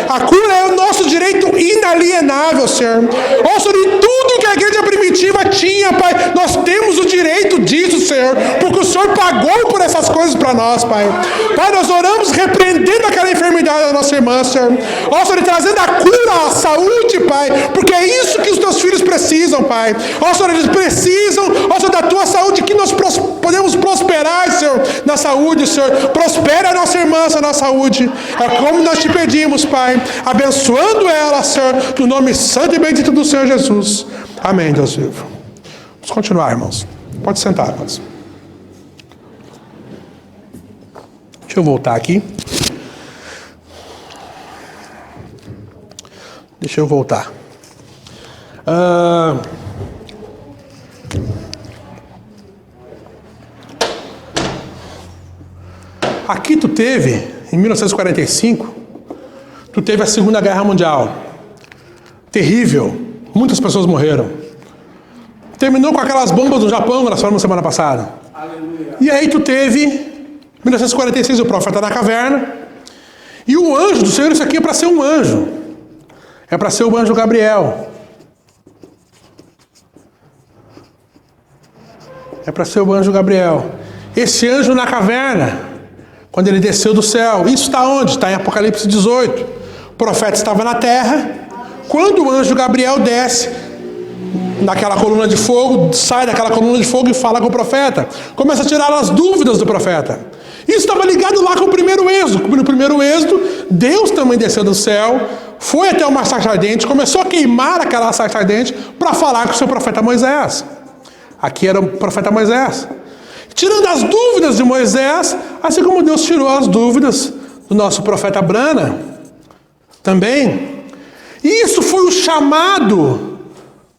A cura é o nosso direito inalienável, Senhor. Ó Senhor, e tudo que a igreja primitiva tinha, Pai, nós temos o direito disso, Senhor, porque o Senhor pagou por essas coisas para nós, Pai. Pai, nós oramos repreendendo aquela enfermidade da nossa irmã, Senhor. Ó Senhor, trazendo a cura, a saúde, Pai, porque é isso que os Teus filhos precisam, Pai. Ó Senhor, eles precisam, ó Senhor, da Tua saúde, que nós podemos prosperar, Senhor, na saúde, Senhor. Prospera a nossa irmã, Senhor, na saúde. É como nós Te pedimos, Pai, abençoando ela, Senhor, no nome santo e bendito do Senhor Jesus. Amém, Deus vivo. Vamos continuar, irmãos. Pode sentar, irmãos. Deixa eu voltar aqui. Deixa eu voltar. Aqui tu teve, em 1945, tu teve a Segunda Guerra Mundial. Terrível. Muitas pessoas morreram. Terminou com aquelas bombas do Japão, nós falamos semana passada. Aleluia. E aí tu teve, em 1946, o profeta na caverna. E o anjo do Senhor, isso aqui é para ser um anjo. É para ser o anjo Gabriel. É para ser o anjo Gabriel. Esse anjo na caverna, quando ele desceu do céu, isso está onde? Está em Apocalipse 18. O profeta estava na terra. Quando o anjo Gabriel desce naquela coluna de fogo, sai daquela coluna de fogo e fala com o profeta, começa a tirar as dúvidas do profeta. Isso estava ligado lá com o primeiro êxodo. No primeiro êxodo, Deus também desceu do céu, foi até uma sarça ardente, começou a queimar aquela sarça ardente para falar com o seu profeta Moisés. Aqui era o profeta Moisés. Tirando as dúvidas de Moisés, assim como Deus tirou as dúvidas do nosso profeta Brana também. E isso foi o chamado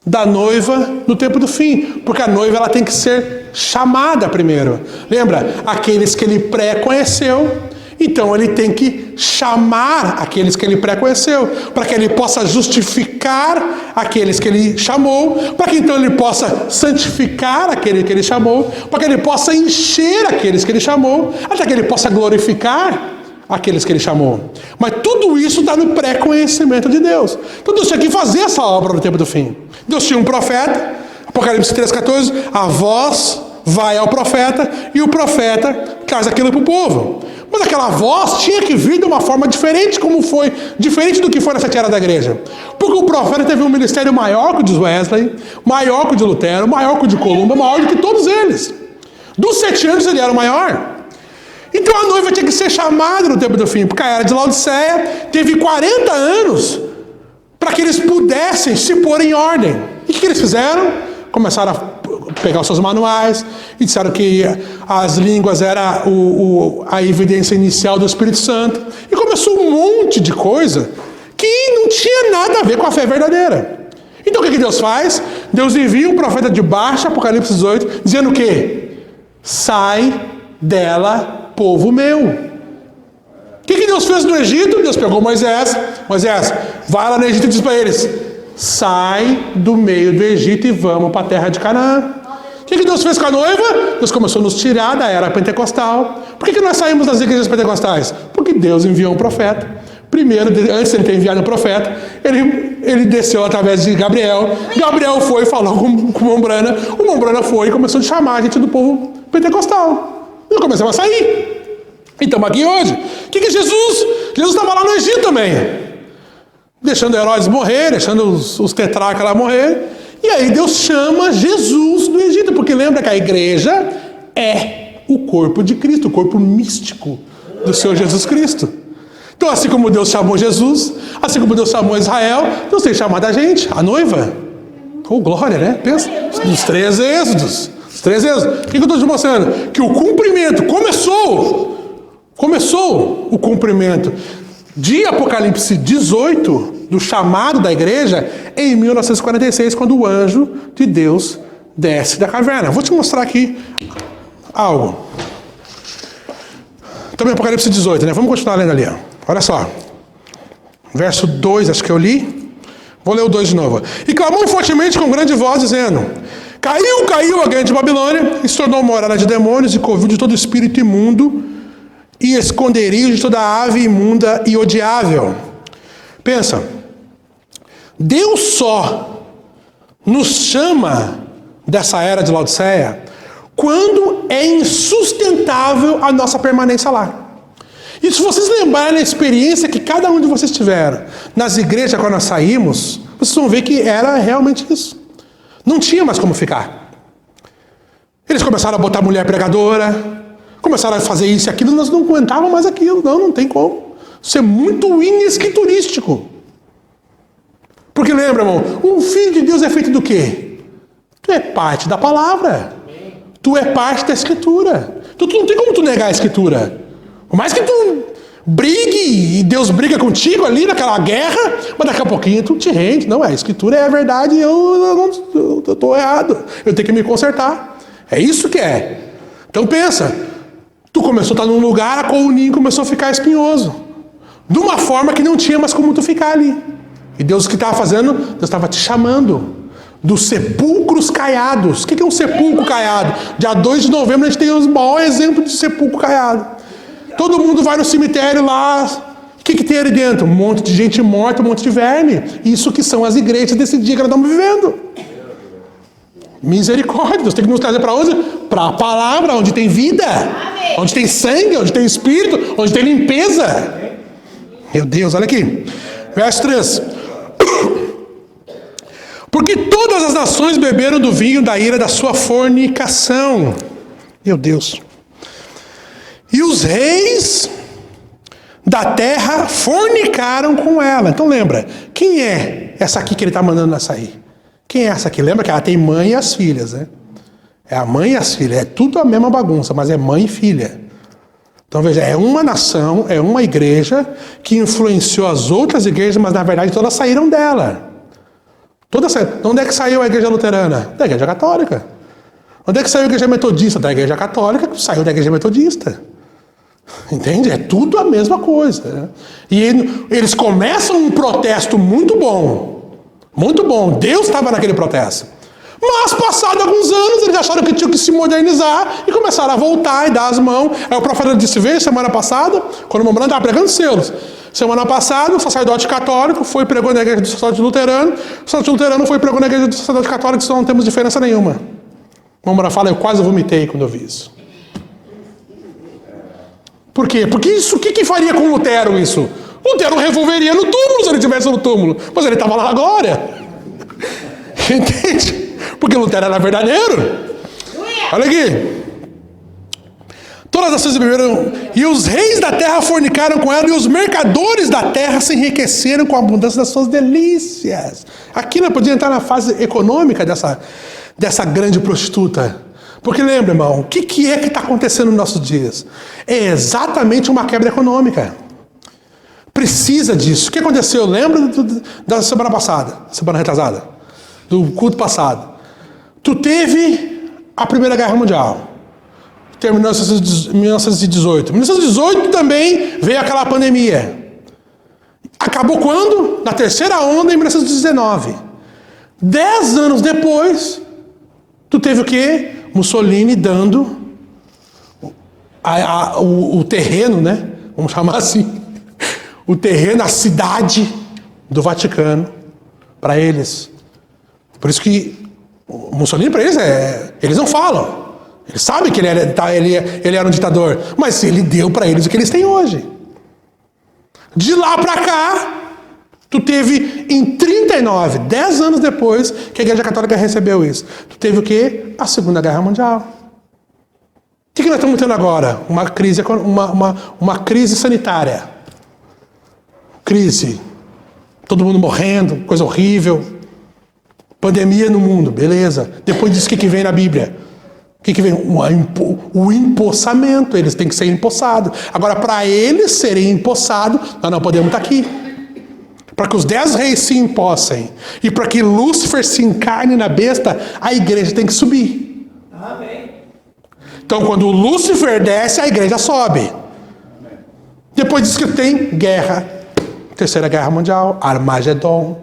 da noiva no tempo do fim, porque a noiva ela tem que ser chamada primeiro. Lembra? Aqueles que ele pré-conheceu, então ele tem que chamar aqueles que ele pré-conheceu, para que ele possa justificar aqueles que ele chamou, para que então ele possa santificar aquele que ele chamou, para que ele possa encher aqueles que ele chamou, até que ele possa glorificar aqueles que ele chamou. Mas tudo isso está no pré-conhecimento de Deus. Então Deus tinha que fazer essa obra no tempo do fim. Deus tinha um profeta, Apocalipse 3,14, a voz vai ao profeta e o profeta traz aquilo para o povo. Mas aquela voz tinha que vir de uma forma diferente, como foi, diferente do que foi nessa era da igreja. Porque o profeta teve um ministério maior que o de Wesley, maior que o de Lutero, maior que o de Columba, maior do que todos eles. Dos 7 anos ele era o maior. Então a noiva tinha que ser chamada no tempo do fim, porque a era de Laodiceia teve 40 anos para que eles pudessem se pôr em ordem. E o que eles fizeram? Começaram a pegar os seus manuais e disseram que as línguas era a evidência inicial do Espírito Santo. E começou um monte de coisa que não tinha nada a ver com a fé verdadeira. Então o que Deus faz? Deus envia um profeta de baixo, Apocalipse 18, dizendo o quê? Sai dela, povo meu. O que Deus fez no Egito? Deus pegou Moisés. Moisés, vai lá no Egito e diz para eles: sai do meio do Egito e vamos para a terra de Canaã. O que Deus fez com a noiva? Deus começou a nos tirar da era pentecostal. Por que nós saímos das igrejas pentecostais? Porque Deus enviou um profeta. Primeiro, antes de ele ter enviado um profeta, ele desceu através de Gabriel. Gabriel foi e falou com Mombrana. O Mombrana foi e começou a chamar a gente do povo pentecostal. E começamos a sair. E estamos aqui hoje. O que é Jesus? Jesus estava lá no Egito também. Deixando Herodes morrer, deixando os tetrarcas lá morrer. E aí Deus chama Jesus do Egito, porque lembra que a igreja é o corpo de Cristo, o corpo místico do Senhor Jesus Cristo. Então, assim como Deus chamou Jesus, assim como Deus chamou Israel, Deus tem chamado a gente, a noiva. Oh, glória, né? Pensa, nos 3 êxodos. Os 3 êxodos. O que eu estou te mostrando? Que o cumprimento começou o cumprimento de Apocalipse 18, do chamado da igreja, em 1946, quando o anjo de Deus desce da caverna. Vou te mostrar aqui algo. Também Apocalipse 18, né? Vamos continuar lendo ali, ó. Olha só. Verso 2, acho que eu li. Vou ler o 2 de novo. E clamou fortemente com grande voz, dizendo: Caiu a grande Babilônia, e se tornou morada de demônios, e covil de todo espírito imundo, e esconderijo de toda ave imunda e odiável. Pensa, Deus só nos chama dessa era de Laodiceia quando é insustentável a nossa permanência lá. E se vocês lembrarem a experiência que cada um de vocês tiveram nas igrejas quando nós saímos, vocês vão ver que era realmente isso. Não tinha mais como ficar. Eles começaram a botar mulher pregadora, começaram a fazer isso e aquilo, nós não aguentávamos mais aquilo. Não tem como. Isso é muito inescriturístico. Porque lembra, irmão, um filho de Deus é feito do quê? Tu é parte da palavra. Tu é parte da escritura. Tu não tem como tu negar a escritura. Por mais que tu brigue, e Deus briga contigo ali naquela guerra, mas daqui a pouquinho tu te rende. Não, a escritura é a verdade e eu estou errado. Eu tenho que me consertar. É isso que é. Então pensa, tu começou a estar num lugar, a qual o ninho começou a ficar espinhoso. De uma forma que não tinha mais como tu ficar ali. E Deus o que estava fazendo? Deus estava te chamando dos sepulcros caiados. O que é um sepulcro caiado? Dia 2 de novembro a gente tem o maior exemplo de sepulcro caiado. Todo mundo vai no cemitério lá. O que tem ali dentro? Um monte de gente morta, um monte de verme. Isso que são as igrejas desse dia que nós estamos vivendo. Misericórdia. Deus tem que nos trazer para onde? Para a palavra, onde tem vida. Amém. Onde tem sangue, onde tem espírito, onde tem limpeza. Meu Deus, olha aqui. Verso 3. Porque todas as nações beberam do vinho da ira da sua fornicação. Meu Deus. E os reis da terra fornicaram com ela. Então lembra, quem é essa aqui que ele está mandando sair? Quem é essa aqui? Lembra que ela tem mãe e as filhas, né? É a mãe e as filhas. É tudo a mesma bagunça, mas é mãe e filha. Então veja, é uma nação, é uma igreja que influenciou as outras igrejas, mas na verdade todas saíram dela. Todas saíram. Onde é que saiu a igreja luterana? Da igreja católica. Onde é que saiu a igreja metodista? Da igreja católica, que saiu da igreja metodista. Entende? É tudo a mesma coisa. Né? E eles começam um protesto muito bom. Muito bom. Deus estava naquele protesto. Mas, passados alguns anos, eles acharam que tinham que se modernizar e começaram a voltar e dar as mãos. Aí o profeta disse, veja, semana passada, quando o Mombrana estava pregando selos. Semana passada, o sacerdote católico foi pregou na igreja do sacerdote luterano. O sacerdote luterano foi pregou na igreja do sacerdote católico, só não temos diferença nenhuma. O Mombrana fala, eu quase vomitei quando eu vi isso. Por quê? Porque isso, o que faria com Lutero isso? Lutero revolveria no túmulo se ele estivesse no túmulo. Mas ele estava lá na glória. Entende? Porque Lutero era verdadeiro. Olha aqui. Todas as nações beberam, e os reis da terra fornicaram com ela, e os mercadores da terra se enriqueceram com a abundância das suas delícias. Aqui nós podíamos entrar na fase econômica dessa grande prostituta. Porque lembra, irmão, o que é que está acontecendo nos nossos dias? É exatamente uma quebra econômica. Precisa disso. O que aconteceu? Lembra da semana passada, semana retrasada, do culto passado. Tu teve a Primeira Guerra Mundial. Terminou em 1918. Em 1918 também veio aquela pandemia. Acabou quando? Na terceira onda, em 1919. 10 anos depois, tu teve o quê? Mussolini dando o terreno, né? Vamos chamar assim. O terreno, a cidade do Vaticano para eles. Por isso que o Mussolini, para eles, eles não falam. Eles sabem que ele era um ditador. Mas ele deu para eles o que eles têm hoje. De lá para cá, tu teve em 39, 10 anos depois que a Igreja Católica recebeu isso. Tu teve o quê? A Segunda Guerra Mundial. O que nós estamos tendo agora? Uma crise sanitária. Crise. Todo mundo morrendo, coisa horrível. Pandemia no mundo, beleza. Depois disso, o que vem na Bíblia? O que vem? O empossamento. Eles têm que ser empossados. Agora, para eles serem empossados, nós não podemos estar aqui. Para que os 10 reis se empossem e para que Lúcifer se encarne na besta, a igreja tem que subir. Amém. Então, quando Lúcifer desce, a igreja sobe. Depois disso que tem guerra. Terceira Guerra Mundial, Armagedon.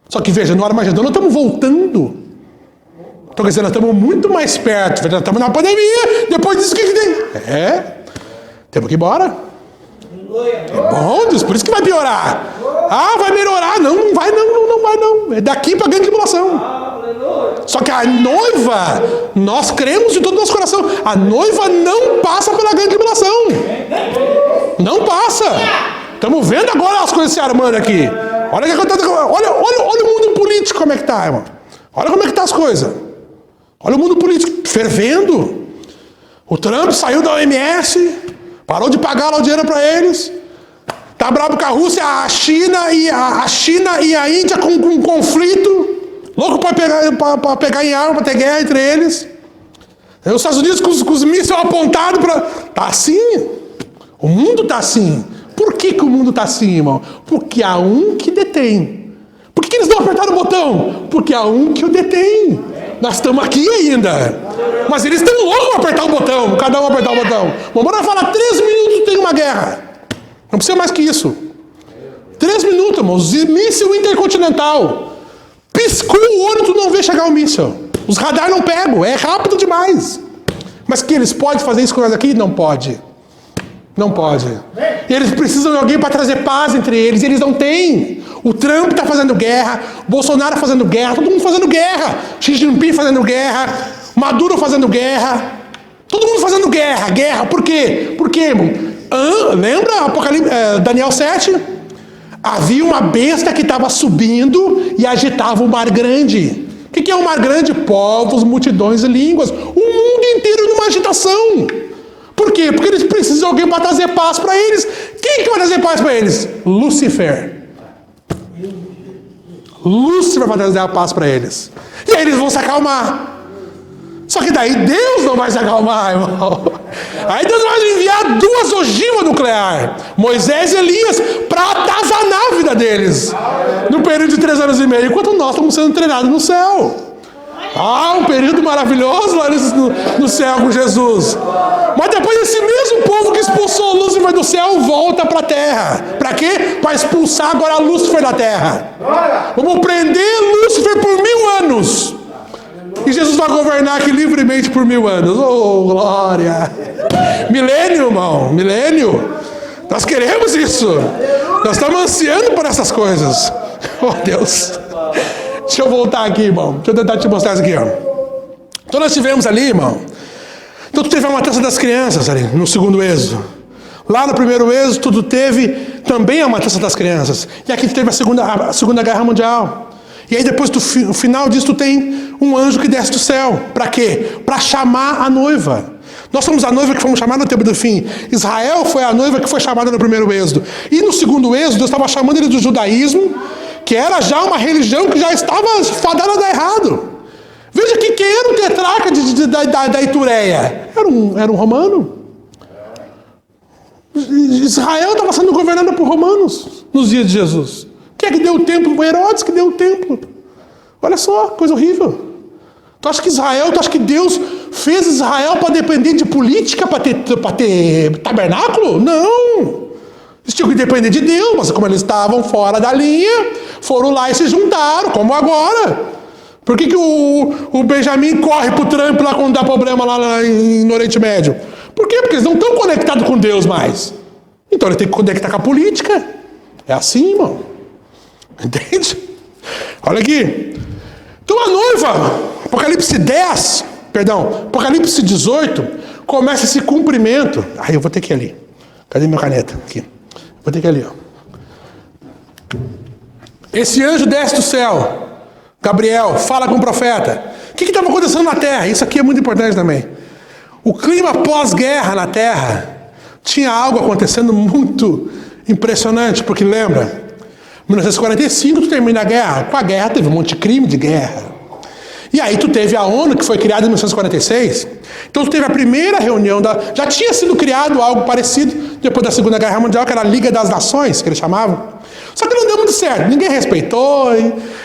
Só que veja, no Armagedon nós estamos voltando. Estou dizendo, nós estamos muito mais perto. Nós estamos na pandemia. Depois disso, o que tem? Temos que ir embora. É bom, Deus, por isso que vai piorar. Ah, vai melhorar. Não vai não. É daqui para a grande tribulação. Só que a noiva, nós cremos de todo o nosso coração, a noiva não passa pela grande tribulação. Não passa. Estamos vendo agora as coisas se armando aqui. Olha o mundo político como é que está, irmão. Olha como é que está as coisas. Olha o mundo político fervendo. O Trump saiu da OMS, parou de pagar lá o dinheiro para eles. Tá bravo com a Rússia, a China e a Índia com um conflito. Louco para pegar em arma, para ter guerra entre eles. Os Estados Unidos com os mísseis apontados para... Tá assim. O mundo tá assim. Por que o mundo tá assim, irmão? Porque há um que detém. Por que eles não apertaram o botão? Porque há um que o detém. Nós estamos aqui ainda. Mas eles estão loucos para apertar o botão. Cada um apertar o botão. O Mamãe vai falar 3 minutos tem uma guerra. Não precisa mais que isso. 3 minutos, irmão. Míssil intercontinental. Piscou o olho, tu não vê chegar o míssil. Os radar não pegam. É rápido demais. Mas que eles podem fazer isso com nós aqui? Não pode. Não pode. Eles precisam de alguém para trazer paz entre eles. Eles não têm. O Trump está fazendo guerra. O Bolsonaro fazendo guerra. Todo mundo fazendo guerra. Xi Jinping fazendo guerra. Maduro fazendo guerra. Todo mundo fazendo guerra. Guerra. Por quê? Porque, irmão, lembra Daniel 7? Havia uma besta que estava subindo e agitava o mar grande. O que é o mar grande? Povos, multidões e línguas. O mundo inteiro numa agitação. Por quê? Porque eles precisam de alguém para trazer paz para eles. Quem que vai trazer paz para eles? Lúcifer. Lúcifer vai trazer a paz para eles. E aí eles vão se acalmar. Só que daí Deus não vai se acalmar, irmão. Aí Deus vai enviar 2 ogivas nucleares, Moisés e Elias, para atazanar a vida deles. No período de 3 anos e meio, enquanto nós estamos sendo treinados no céu. Um período maravilhoso lá no céu com Jesus. Mas depois esse mesmo povo que expulsou Lúcifer do céu volta para a terra. Para quê? Para expulsar agora Lúcifer da terra. Vamos prender Lúcifer por 1000 anos. E Jesus vai governar aqui livremente por 1000 anos. Oh, glória! Milênio, irmão. Milênio. Nós queremos isso. Nós estamos ansiando por essas coisas. Oh, Deus. Deixa eu voltar aqui, irmão. Deixa eu tentar te mostrar isso aqui, ó. Então nós tivemos ali, irmão. Então tu teve a matança das crianças ali, no segundo êxodo. Lá no primeiro êxodo, tu teve também a matança das crianças. E aqui tu teve a segunda Guerra Mundial. E aí depois, no final disso, tu tem um anjo que desce do céu. Para quê? Para chamar a noiva. Nós somos a noiva que fomos chamados no tempo do fim. Israel foi a noiva que foi chamada no primeiro êxodo. E no segundo êxodo, Deus estava chamando ele do judaísmo, que era já uma religião que já estava fadada a dar errado. Veja que quem era o tetrarca da Itureia? Era um romano. Israel estava sendo governado por romanos nos dias de Jesus. Quem é que deu o templo? Herodes que deu o templo. Olha só, coisa horrível. Tu acha que Deus fez Israel para depender de política, para ter tabernáculo? Não. Eles tinham que depender de Deus, mas como eles estavam fora da linha, foram lá e se juntaram, como agora. Por que o Benjamin corre pro Trump lá quando dá problema lá no Oriente Médio? Por quê? Porque eles não estão conectados com Deus mais. Então ele tem que conectar com a política. É assim, irmão. Entende? Olha aqui. Então a noiva, Apocalipse 18, começa esse cumprimento. Aí eu vou ter que ir ali. Cadê minha caneta? Aqui. Vou ter que ir ali, ó. Esse anjo desce do céu. Gabriel, fala com o profeta. O que estava acontecendo na terra? Isso aqui é muito importante também. O clima pós-guerra na terra tinha algo acontecendo muito impressionante, porque lembra, em 1945 tu termina a guerra. Com a guerra teve um monte de crime de guerra. E aí tu teve a ONU, que foi criada em 1946. Então tu teve a primeira reunião já tinha sido criado algo parecido depois da Segunda Guerra Mundial, que era a Liga das Nações, que eles chamavam. Só que não deu muito certo, ninguém respeitou.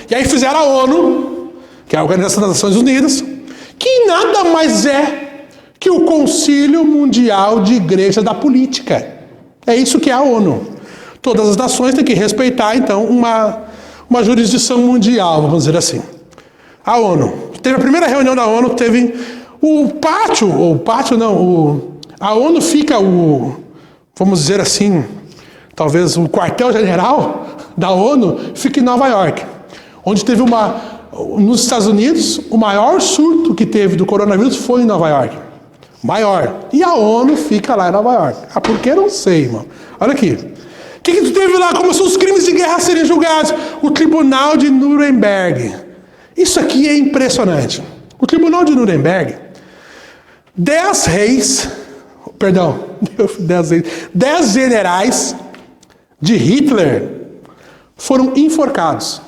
E aí fizeram a ONU, que é a Organização das Nações Unidas, que nada mais é que o Concílio Mundial de Igrejas da Política. É isso que é a ONU. Todas as nações têm que respeitar, então, uma jurisdição mundial, vamos dizer assim. A ONU. Teve a primeira reunião da ONU, teve a ONU fica vamos dizer assim, talvez o quartel-general da ONU fica em Nova York, onde teve nos Estados Unidos, o maior surto que teve do coronavírus foi em Nova York. Maior. E a ONU fica lá em Nova York. Ah, por que? Não sei, irmão. Olha aqui. O que tu teve lá? Começou os crimes de guerra a serem julgados. O Tribunal de Nuremberg. Isso aqui é impressionante. O Tribunal de Nuremberg, 10 generais de Hitler foram enforcados.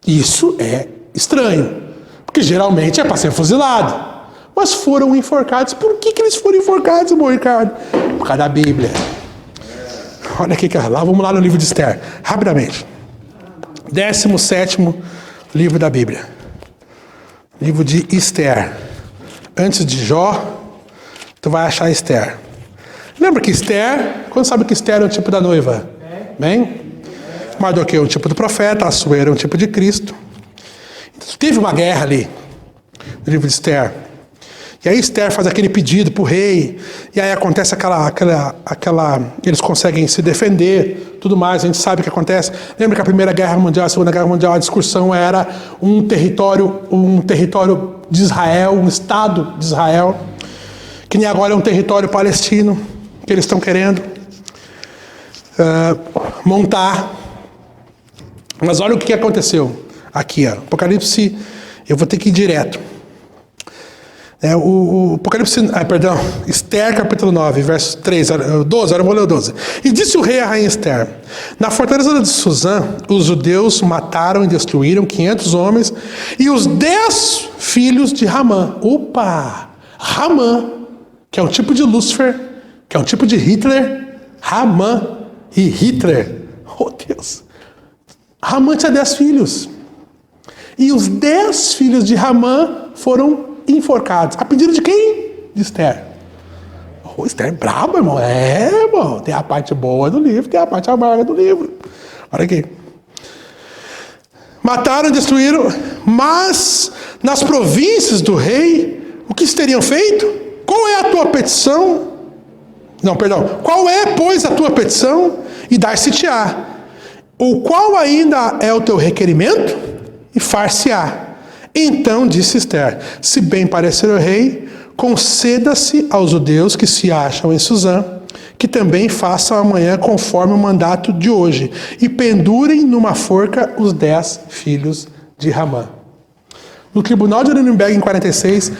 Isso é estranho, porque geralmente é para ser fuzilado. Mas foram enforcados. Por que eles foram enforcados, irmão Ricardo? Por causa da Bíblia. Olha aqui, lá vamos lá no livro de Esther, rapidamente. 17º livro da Bíblia. Livro de Esther. Antes de Jó, tu vai achar Esther. Lembra que Esther, quando sabe que Esther é o tipo da noiva? Bem? Mardoqueu é um tipo do profeta, Assuero é um tipo de Cristo. Então, teve uma guerra ali, no livro de Esther. E aí Esther faz aquele pedido para o rei, e aí acontece eles conseguem se defender, tudo mais, a gente sabe o que acontece. Lembra que a Primeira Guerra Mundial, a Segunda Guerra Mundial, a discussão era um território de Israel, um Estado de Israel, que nem agora é um território palestino, que eles estão querendo montar. Mas olha o que aconteceu aqui, ó. Apocalipse, eu vou ter que ir direto. Esther capítulo 9, verso 12, agora eu vou ler o 12. E disse o rei à rainha Esther: na fortaleza de Suzã, os judeus mataram e destruíram 500 homens e os 10 filhos de Ramã. Ramã, que é um tipo de Lúcifer, que é um tipo de Hitler. Ramã e Hitler. Oh, Deus. Ramã tinha 10 filhos. E os 10 filhos de Ramã foram enforcados. A pedido de quem? De Esther. Oh, Esther é brabo, irmão. Irmão. Tem a parte boa do livro, tem a parte amarga do livro. Olha aqui. Mataram e destruíram, mas nas províncias do rei, o que teriam feito? Qual é a tua petição? Qual é, pois, a tua petição? E dar-se-te-á. Ou qual ainda é o teu requerimento? E far-se-á. Então disse Esther: se bem parecer o rei, conceda-se aos judeus que se acham em Suzã, que também façam amanhã conforme o mandato de hoje, e pendurem numa forca os 10 filhos de Ramã. No tribunal de Nuremberg, em 46,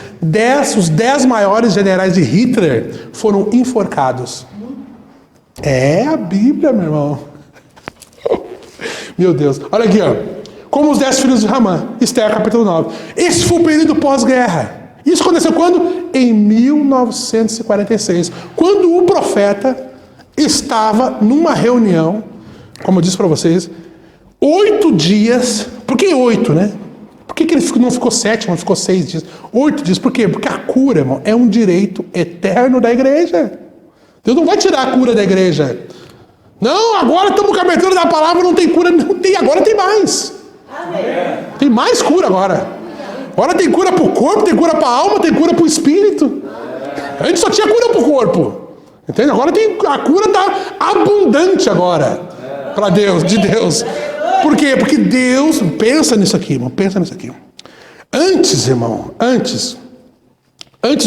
os 10 maiores generais de Hitler foram enforcados. É a Bíblia, meu irmão. Meu Deus. Olha aqui, ó. Como os 10 filhos de Ramã, Esther capítulo 9. Esse foi o período pós-guerra. Isso aconteceu quando? Em 1946. Quando o profeta estava numa reunião, como eu disse para vocês, 8 dias. Por que 8, né? Por que ele não ficou 7, mas ficou 6 dias? 8 dias. Por quê? Porque a cura, irmão, é um direito eterno da igreja. Deus não vai tirar a cura da igreja. Não, agora estamos com a abertura da palavra, não tem cura. Não tem, agora tem mais. Amém. Tem mais cura agora. Agora tem cura para o corpo, tem cura para a alma, tem cura para o espírito. Antes só tinha cura para o corpo. Entende? Agora tem, a cura está abundante agora. Para Deus, de Deus. Por quê? Porque Deus, pensa nisso aqui, irmão, pensa nisso aqui. Antes, irmão, antes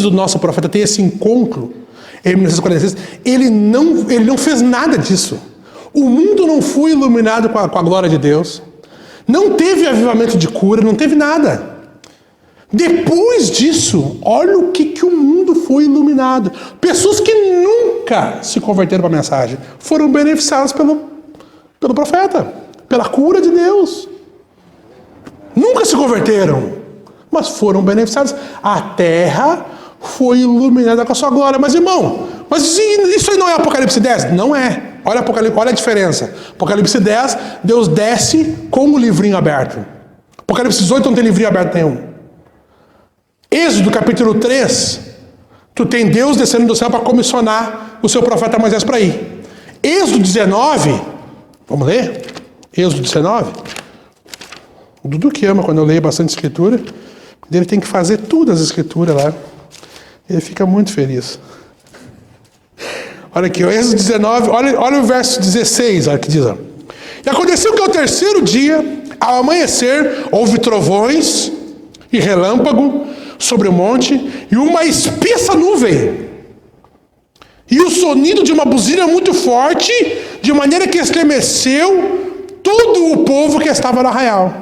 do nosso profeta ter esse encontro, em 1946, ele não fez nada disso. O mundo não foi iluminado com a glória de Deus. Não teve avivamento de cura, não teve nada. Depois disso, olha o que o mundo foi iluminado. Pessoas que nunca se converteram para a mensagem foram beneficiadas pelo profeta, pela cura de Deus. Nunca se converteram, mas foram beneficiados. A terra foi iluminada com a sua glória. Mas, irmão, isso aí não é Apocalipse 10? Não é. Olha a diferença. Apocalipse 10, Deus desce com o livrinho aberto. Apocalipse 18 não tem livrinho aberto nenhum. Êxodo capítulo 3, tu tem Deus descendo do céu para comissionar o seu profeta Moisés para ir. Êxodo 19, vamos ler? Êxodo 19. O Dudu que ama quando eu leio bastante escritura, ele tem que fazer tudo as escrituras lá. Ele fica muito feliz. Olha aqui, o Êxodo 19, olha o verso 16, olha o que diz. Ó. E aconteceu que ao terceiro dia, ao amanhecer, houve trovões e relâmpago sobre o monte, e uma espessa nuvem, e o sonido de uma buzina muito forte, de maneira que estremeceu todo o povo que estava no arraial.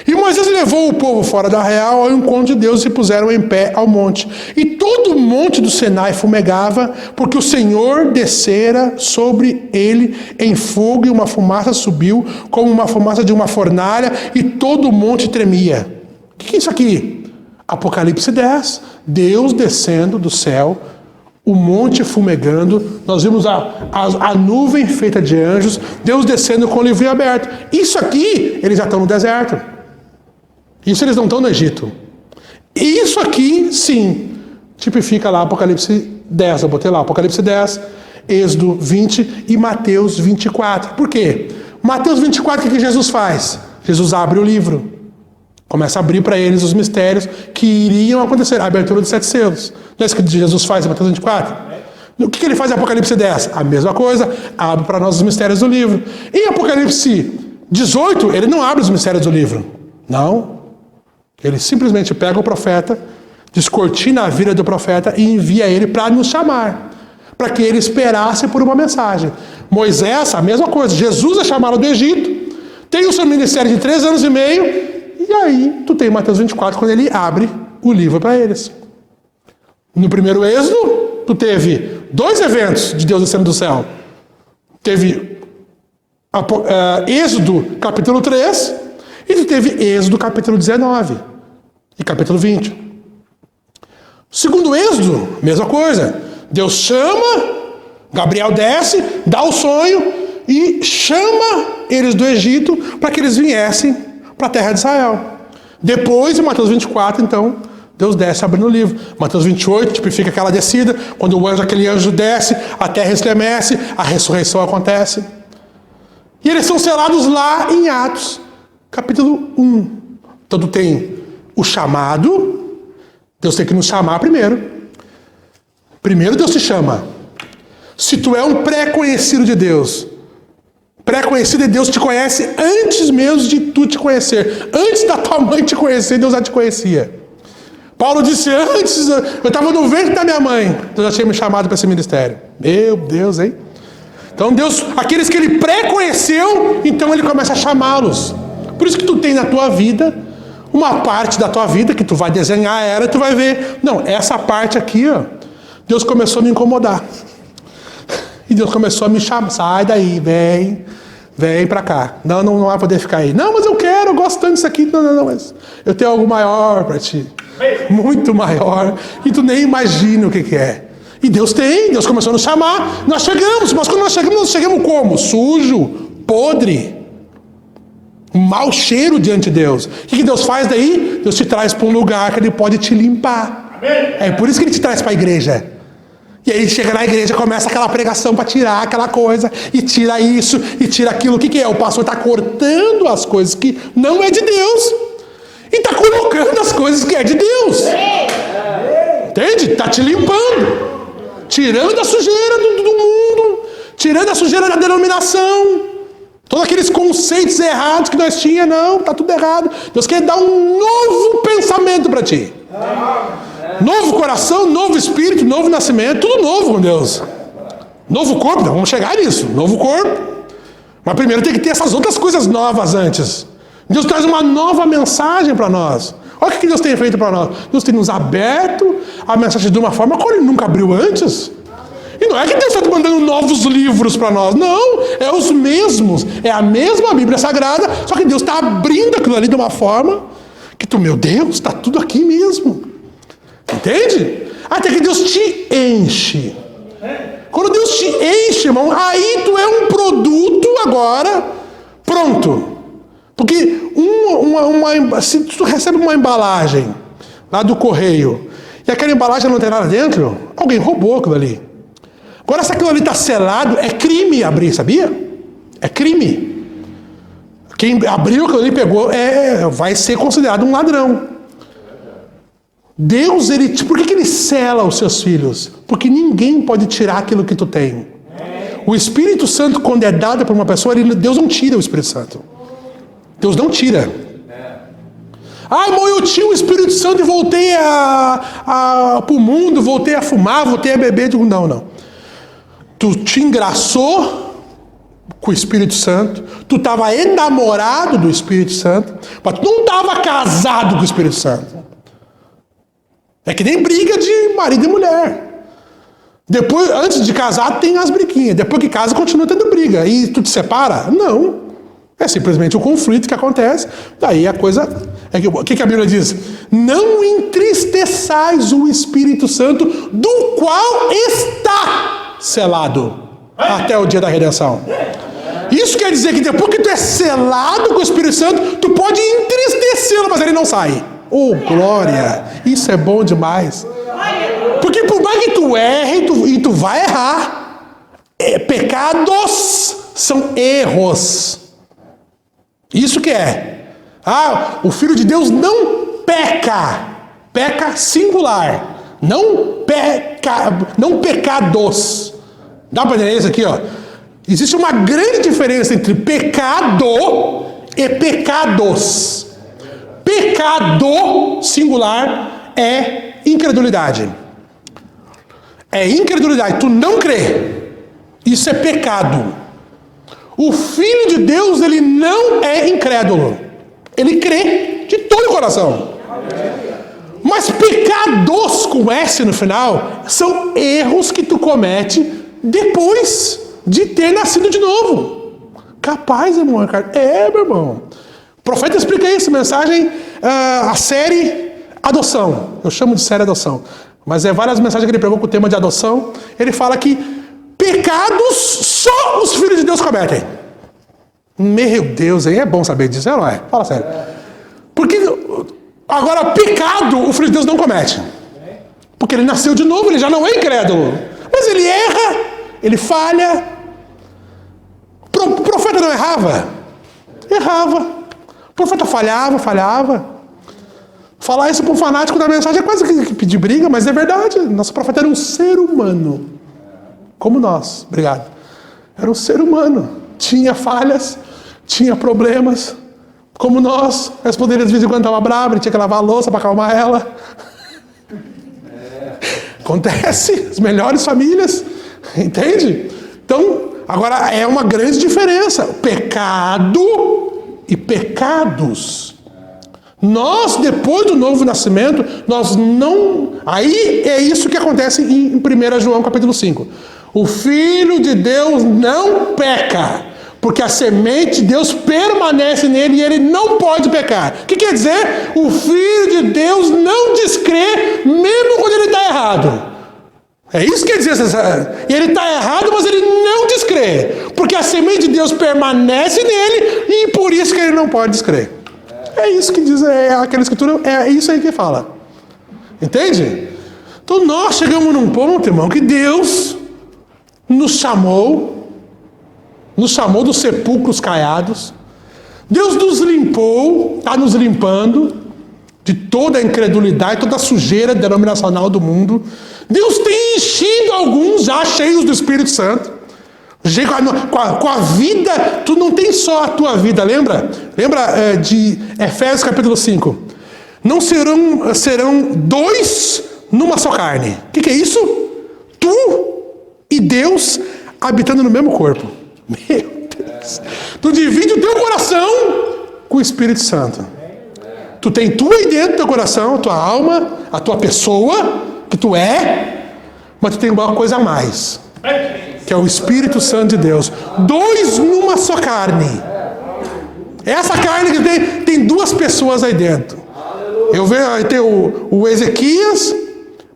E Moisés levou o povo fora do arraial ao encontro de Deus e puseram em pé ao monte. E todo o monte do Sinai fumegava, porque o Senhor descera sobre ele em fogo, e uma fumaça subiu, como uma fumaça de uma fornalha, e todo o monte tremia. O que é isso aqui? Apocalipse 10, Deus descendo do céu, o monte fumegando, nós vimos a nuvem feita de anjos, Deus descendo com o livrinho aberto. Isso aqui, eles já estão no deserto. Isso eles não estão no Egito. Isso aqui, sim, tipifica lá Apocalipse 10, eu botei lá, Apocalipse 10, Êxodo 20 e Mateus 24. Por quê? Mateus 24, o que Jesus faz? Jesus abre o livro. Começa a abrir para eles os mistérios que iriam acontecer. A abertura dos 7 selos. Não é isso que Jesus faz em Mateus 24? O que ele faz em Apocalipse 10? A mesma coisa. Abre para nós os mistérios do livro. Em Apocalipse 18, ele não abre os mistérios do livro. Não. Ele simplesmente pega o profeta, descortina a vida do profeta e envia ele para nos chamar. Para que ele esperasse por uma mensagem. Moisés, a mesma coisa. Jesus é chamado do Egito. Tem o seu ministério de 3 anos e meio. E aí, tu tem Mateus 24, quando ele abre o livro para eles. No primeiro Êxodo, tu teve 2 eventos de Deus descendo do céu. Teve Êxodo capítulo 3, e tu teve Êxodo capítulo 19 e capítulo 20. Segundo Êxodo, mesma coisa. Deus chama, Gabriel desce, dá o sonho e chama eles do Egito para que eles viessem para a terra de Israel. Depois, em Mateus 24, então, Deus desce abrindo o livro. Mateus 28 tipifica aquela descida, quando aquele anjo desce, a terra estremece, a ressurreição acontece. E eles são selados lá em Atos, capítulo 1. Então tu tem o chamado, Deus tem que nos chamar primeiro. Primeiro Deus te chama. Se tu é um pré-conhecido de Deus, pré-conhecido de Deus te conhece antes mesmo de tu te conhecer. Antes da tua mãe te conhecer, Deus já te conhecia. Paulo disse, antes, eu estava no ventre da minha mãe, Deus já tinha me chamado para esse ministério. Meu Deus, hein? Então Deus, aqueles que ele pré-conheceu, então ele começa a chamá-los. Por isso que tu tem na tua vida, uma parte da tua vida, que tu vai desenhar ela e tu vai ver. Não, essa parte aqui, ó, Deus começou a me incomodar. E Deus começou a me chamar, sai daí, vem pra cá. Não vai poder ficar aí. Não, mas eu quero, eu gosto tanto disso aqui. Não, mas eu tenho algo maior para ti. Muito maior. E tu nem imagina o que é. E Deus começou a nos chamar. Nós chegamos, mas quando nós chegamos como? Sujo, podre. Um mau cheiro diante de Deus. O que Deus faz daí? Deus te traz para um lugar que Ele pode te limpar. É por isso que Ele te traz para a igreja. E aí chega na igreja, começa aquela pregação para tirar aquela coisa, e tira isso, e tira aquilo. O que é? O pastor está cortando as coisas que não é de Deus, e está colocando as coisas que é de Deus. Entende? Está te limpando, tirando a sujeira do mundo, tirando a sujeira da denominação, todos aqueles conceitos errados que nós tínhamos. Não, está tudo errado. Deus quer dar um novo pensamento para ti. Novo coração, novo espírito, novo nascimento, tudo novo com Deus. Novo corpo, vamos chegar nisso, novo corpo. Mas primeiro tem que ter essas outras coisas novas antes. Deus traz uma nova mensagem para nós. Olha o que Deus tem feito para nós. Deus tem nos aberto a mensagem de uma forma como Ele nunca abriu antes. E não é que Deus está mandando novos livros para nós. Não, é os mesmos. É a mesma Bíblia Sagrada, só que Deus está abrindo aquilo ali de uma forma que tu, meu Deus, está tudo aqui mesmo. Entende? Até que Deus te enche. Quando Deus te enche, irmão, aí tu é um produto agora pronto. Porque se tu recebe uma embalagem lá do correio e aquela embalagem não tem nada dentro, alguém roubou aquilo ali. Agora, se aquilo ali está selado, é crime abrir, sabia? É crime. Quem abriu aquilo ali e pegou, vai ser considerado um ladrão. Deus, por que Ele sela os seus filhos? Porque ninguém pode tirar aquilo que tu tem. O Espírito Santo, quando é dado para uma pessoa, Deus não tira o Espírito Santo. Deus não tira. Ah, irmão, eu tinha o Espírito Santo e voltei para o mundo, voltei a fumar, voltei a beber. Digo, não. Tu te engraçou com o Espírito Santo, tu estava enamorado do Espírito Santo, mas tu não estava casado com o Espírito Santo. É que nem briga de marido e mulher. Depois, antes de casar, tem as briguinhas. Depois que casa, continua tendo briga. E tu te separa? Não. É simplesmente o conflito que acontece. Daí a coisa... O que a Bíblia diz? Não entristeçais o Espírito Santo, do qual está selado até o dia da redenção. Isso quer dizer que depois que tu é selado com o Espírito Santo, tu pode entristecê-lo, mas ele não sai. Oh, glória! Isso é bom demais. Porque por mais que tu erre, e tu vai errar, pecados são erros. Isso que é. O Filho de Deus não peca. Peca singular. Não pecados. Dá para entender isso aqui, ó? Existe uma grande diferença entre pecado e pecados. Pecado singular é incredulidade. É incredulidade. Tu não crê. Isso é pecado. O Filho de Deus, ele não é incrédulo. Ele crê de todo o coração. Mas pecados com S no final são erros que tu comete depois de ter nascido de novo. Capaz, irmão. Meu irmão. O profeta explica isso, mensagem, a série Adoção. Eu chamo de série Adoção. Mas várias mensagens que ele pregou com o tema de adoção. Ele fala que pecados só os filhos de Deus cometem. Meu Deus, hein? É bom saber disso, não é? Fala sério. Porque agora, pecado, o filho de Deus não comete. Porque ele nasceu de novo, ele já não é incrédulo. Mas ele erra, ele falha. O profeta não errava? Errava. O profeta falhava. Falar isso para um fanático da mensagem é quase que pedir briga, mas é verdade. Nosso profeta era um ser humano. Como nós. Obrigado. Era um ser humano. Tinha falhas, tinha problemas. Como nós. A esposa dele, de vez em quando, estava brava, ele tinha que lavar a louça para acalmar ela. Acontece. As melhores famílias. Entende? Então, agora é uma grande diferença. Pecado e pecados. Nós, depois do novo nascimento, nós não... Aí é isso que acontece em 1 João capítulo 5. O Filho de Deus não peca, porque a semente de Deus permanece nele e ele não pode pecar. O que quer dizer? O Filho de Deus não descrê, mesmo quando ele está errado. É isso que quer dizer. Ele está errado, mas ele não descrê, porque a semente de Deus permanece nele e por isso que ele não pode descrer. É isso que diz aquela escritura, é isso aí que fala. Entende? Então nós chegamos num ponto, irmão, que Deus nos chamou dos sepulcros caiados. Deus nos limpou, está nos limpando de toda a incredulidade, toda a sujeira denominacional do mundo. Deus tem enchido alguns já cheios do Espírito Santo. Com a vida, tu não tem só a tua vida, lembra? Lembra de Efésios capítulo 5? Não serão dois numa só carne. O que é isso? Tu e Deus habitando no mesmo corpo. Meu Deus. Tu divide o teu coração com o Espírito Santo. Tu tem tu aí dentro do teu coração, a tua alma, a tua pessoa, que tu é, mas tu tem uma coisa a mais, que é o Espírito Santo de Deus. Dois numa só carne. Essa carne que tem duas pessoas aí dentro. Eu vejo aí tem o Ezequias,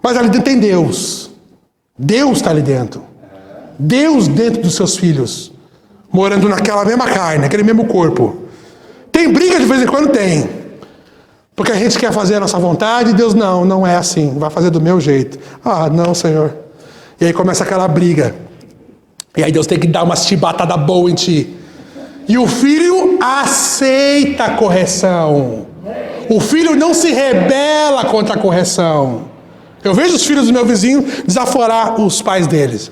mas ali dentro tem Deus. Deus está ali dentro. Deus dentro dos seus filhos, morando naquela mesma carne, naquele mesmo corpo. Tem briga de vez em quando? Tem. Porque a gente quer fazer a nossa vontade e Deus não é assim, vai fazer do meu jeito. Ah, não, Senhor. E aí começa aquela briga. E aí Deus tem que dar uma chibatada boa em ti. E o filho aceita a correção. O filho não se rebela contra a correção. Eu vejo os filhos do meu vizinho desaforar os pais deles.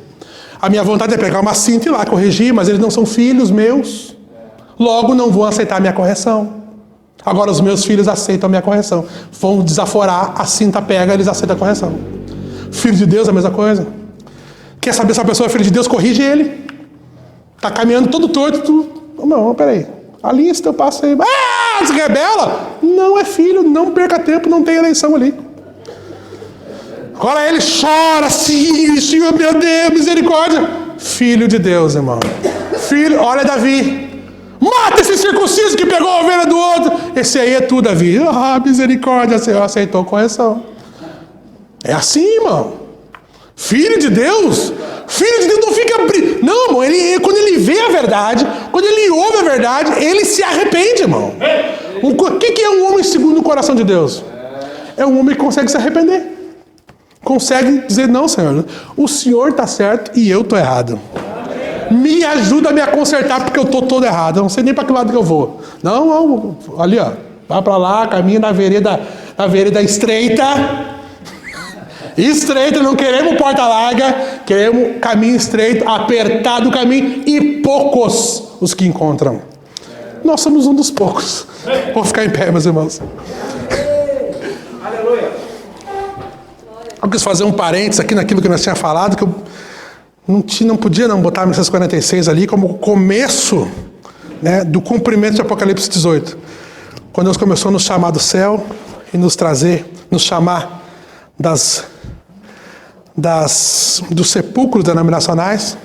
A minha vontade é pegar uma cinta e ir lá corrigir, mas eles não são filhos meus. Logo não vão aceitar a minha correção. Agora os meus filhos aceitam a minha correção. Vão desaforar, a cinta pega, eles aceitam a correção. Filho de Deus é a mesma coisa. Quer saber se a pessoa é filho de Deus? Corrige ele. Está caminhando todo torto. Não, peraí. Ali esse teu passo aí. Ah, se rebela. Não é filho, não perca tempo, não tem eleição ali. Agora ele chora assim, Senhor, meu Deus, misericórdia. Filho de Deus, irmão. Filho, olha Davi. Mata esse circunciso que pegou a ovelha do outro. Esse aí é tu, Davi. Ah, misericórdia, Senhor, aceitou a correção. É assim, irmão. Filho de Deus não fica... Não, irmão, quando ele vê a verdade, quando ele ouve a verdade, ele se arrepende, irmão. O que é um homem segundo o coração de Deus? É um homem que consegue se arrepender. Consegue dizer, não, Senhor, o Senhor está certo e eu estou errado. Me ajuda a me consertar porque eu estou todo errado. Eu não sei nem para que lado que eu vou. Não, ali, ó. Vai para lá, caminha na vereda estreita. Estreita, não queremos porta larga. Queremos caminho estreito, apertado o caminho. E poucos os que encontram. Nós somos um dos poucos. Vou ficar em pé, meus irmãos. Aleluia. Eu quis fazer um parênteses aqui naquilo que nós tínhamos falado, que eu não podia não botar 1946 ali como começo, né, do cumprimento de Apocalipse 18. Quando Deus começou a nos chamar do céu e nos chamar dos sepulcros denominacionais.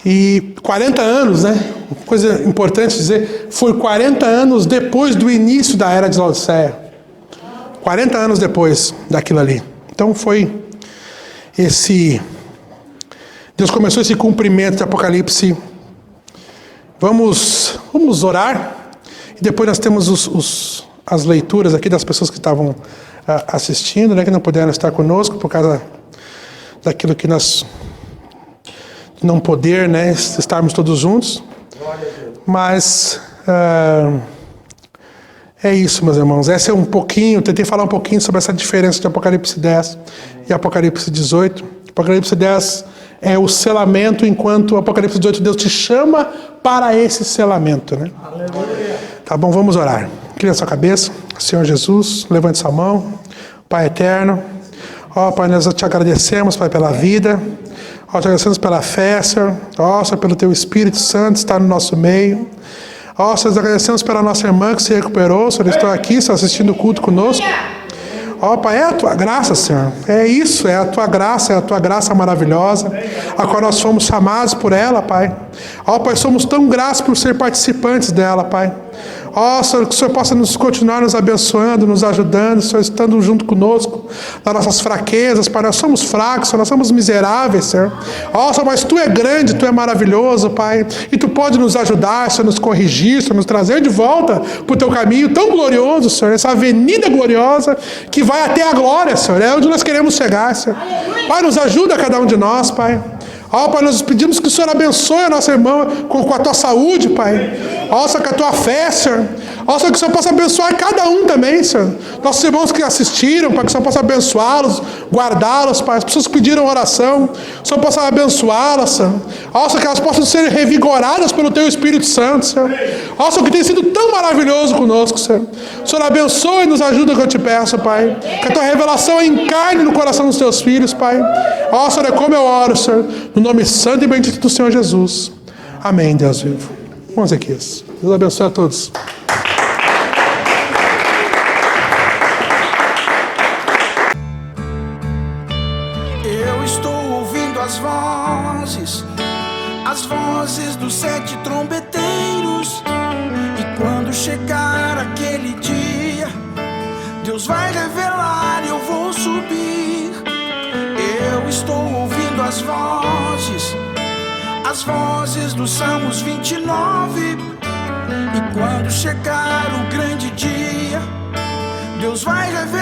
E 40 anos, né? Coisa importante dizer, foi 40 anos depois do início da era de Laodiceia. 40 anos depois daquilo ali. Então foi Deus começou esse cumprimento de Apocalipse. Vamos orar. E depois nós temos as leituras aqui das pessoas que estavam assistindo, né, que não puderam estar conosco por causa daquilo que nós não poder, né, estarmos todos juntos. Mas é isso, meus irmãos. Essa é tentei falar um pouquinho sobre essa diferença de Apocalipse 10 e Apocalipse 18. Apocalipse 10 é o selamento, enquanto o Apocalipse 18 Deus te chama para esse selamento, né? Aleluia. Tá bom, vamos orar. Inclina sua cabeça. Senhor Jesus, levante sua mão. Pai eterno, ó Pai, nós te agradecemos, Pai, pela vida. Ó, te agradecemos pela fé, Senhor. Ó, Senhor, pelo Teu Espírito Santo estar no nosso meio. Ó, Senhor, agradecemos pela nossa irmã que se recuperou. Senhor, estou aqui, está assistindo o culto conosco. Ó, Pai, é a Tua graça, Senhor. É isso, é a Tua graça maravilhosa, a qual nós fomos chamados por ela, Pai. Ó, Pai, somos tão gratos por ser participantes dela, Pai. Ó, Senhor, que o Senhor possa continuar nos abençoando, nos ajudando, Senhor, estando junto conosco nas nossas fraquezas, Pai. Nós somos fracos, Senhor, nós somos miseráveis, Senhor. Ó, Senhor, mas Tu é grande, Tu é maravilhoso, Pai. E Tu pode nos ajudar, Senhor, nos corrigir, Senhor, nos trazer de volta para o Teu caminho tão glorioso, Senhor, essa avenida gloriosa que vai até a glória, Senhor. É onde nós queremos chegar, Senhor. Pai, nos ajuda cada um de nós, Pai. Ó, Pai, nós pedimos que o Senhor abençoe a nossa irmã com a Tua saúde, Pai. Ó, Senhor, com a Tua fé, Senhor. Ó, Senhor, que o Senhor possa abençoar cada um também, Senhor. Nossos irmãos que assistiram, Pai, que o Senhor possa abençoá-los, guardá-los, Pai. As pessoas que pediram oração, que o Senhor possa abençoá-las, Senhor. Ó, Senhor, que elas possam ser revigoradas pelo Teu Espírito Santo, Senhor. Ó, Senhor, que tem sido tão maravilhoso conosco, Senhor. O Senhor abençoe e nos ajuda, que eu te peço, Pai. Que a Tua revelação encarne no coração dos Teus filhos, Pai. Ó, Senhor, é como eu oro, Senhor. No nome santo e bendito do Senhor Jesus. Amém, Deus vivo. Vamos aqui. Deus abençoe a todos. Eu estou ouvindo as vozes dos 7 trombeteiros. E quando chegar aquele dia, Deus vai revelar e eu vou subir. Eu estou ouvindo as vozes dos Salmos 29. E quando chegar o grande dia, Deus vai revelar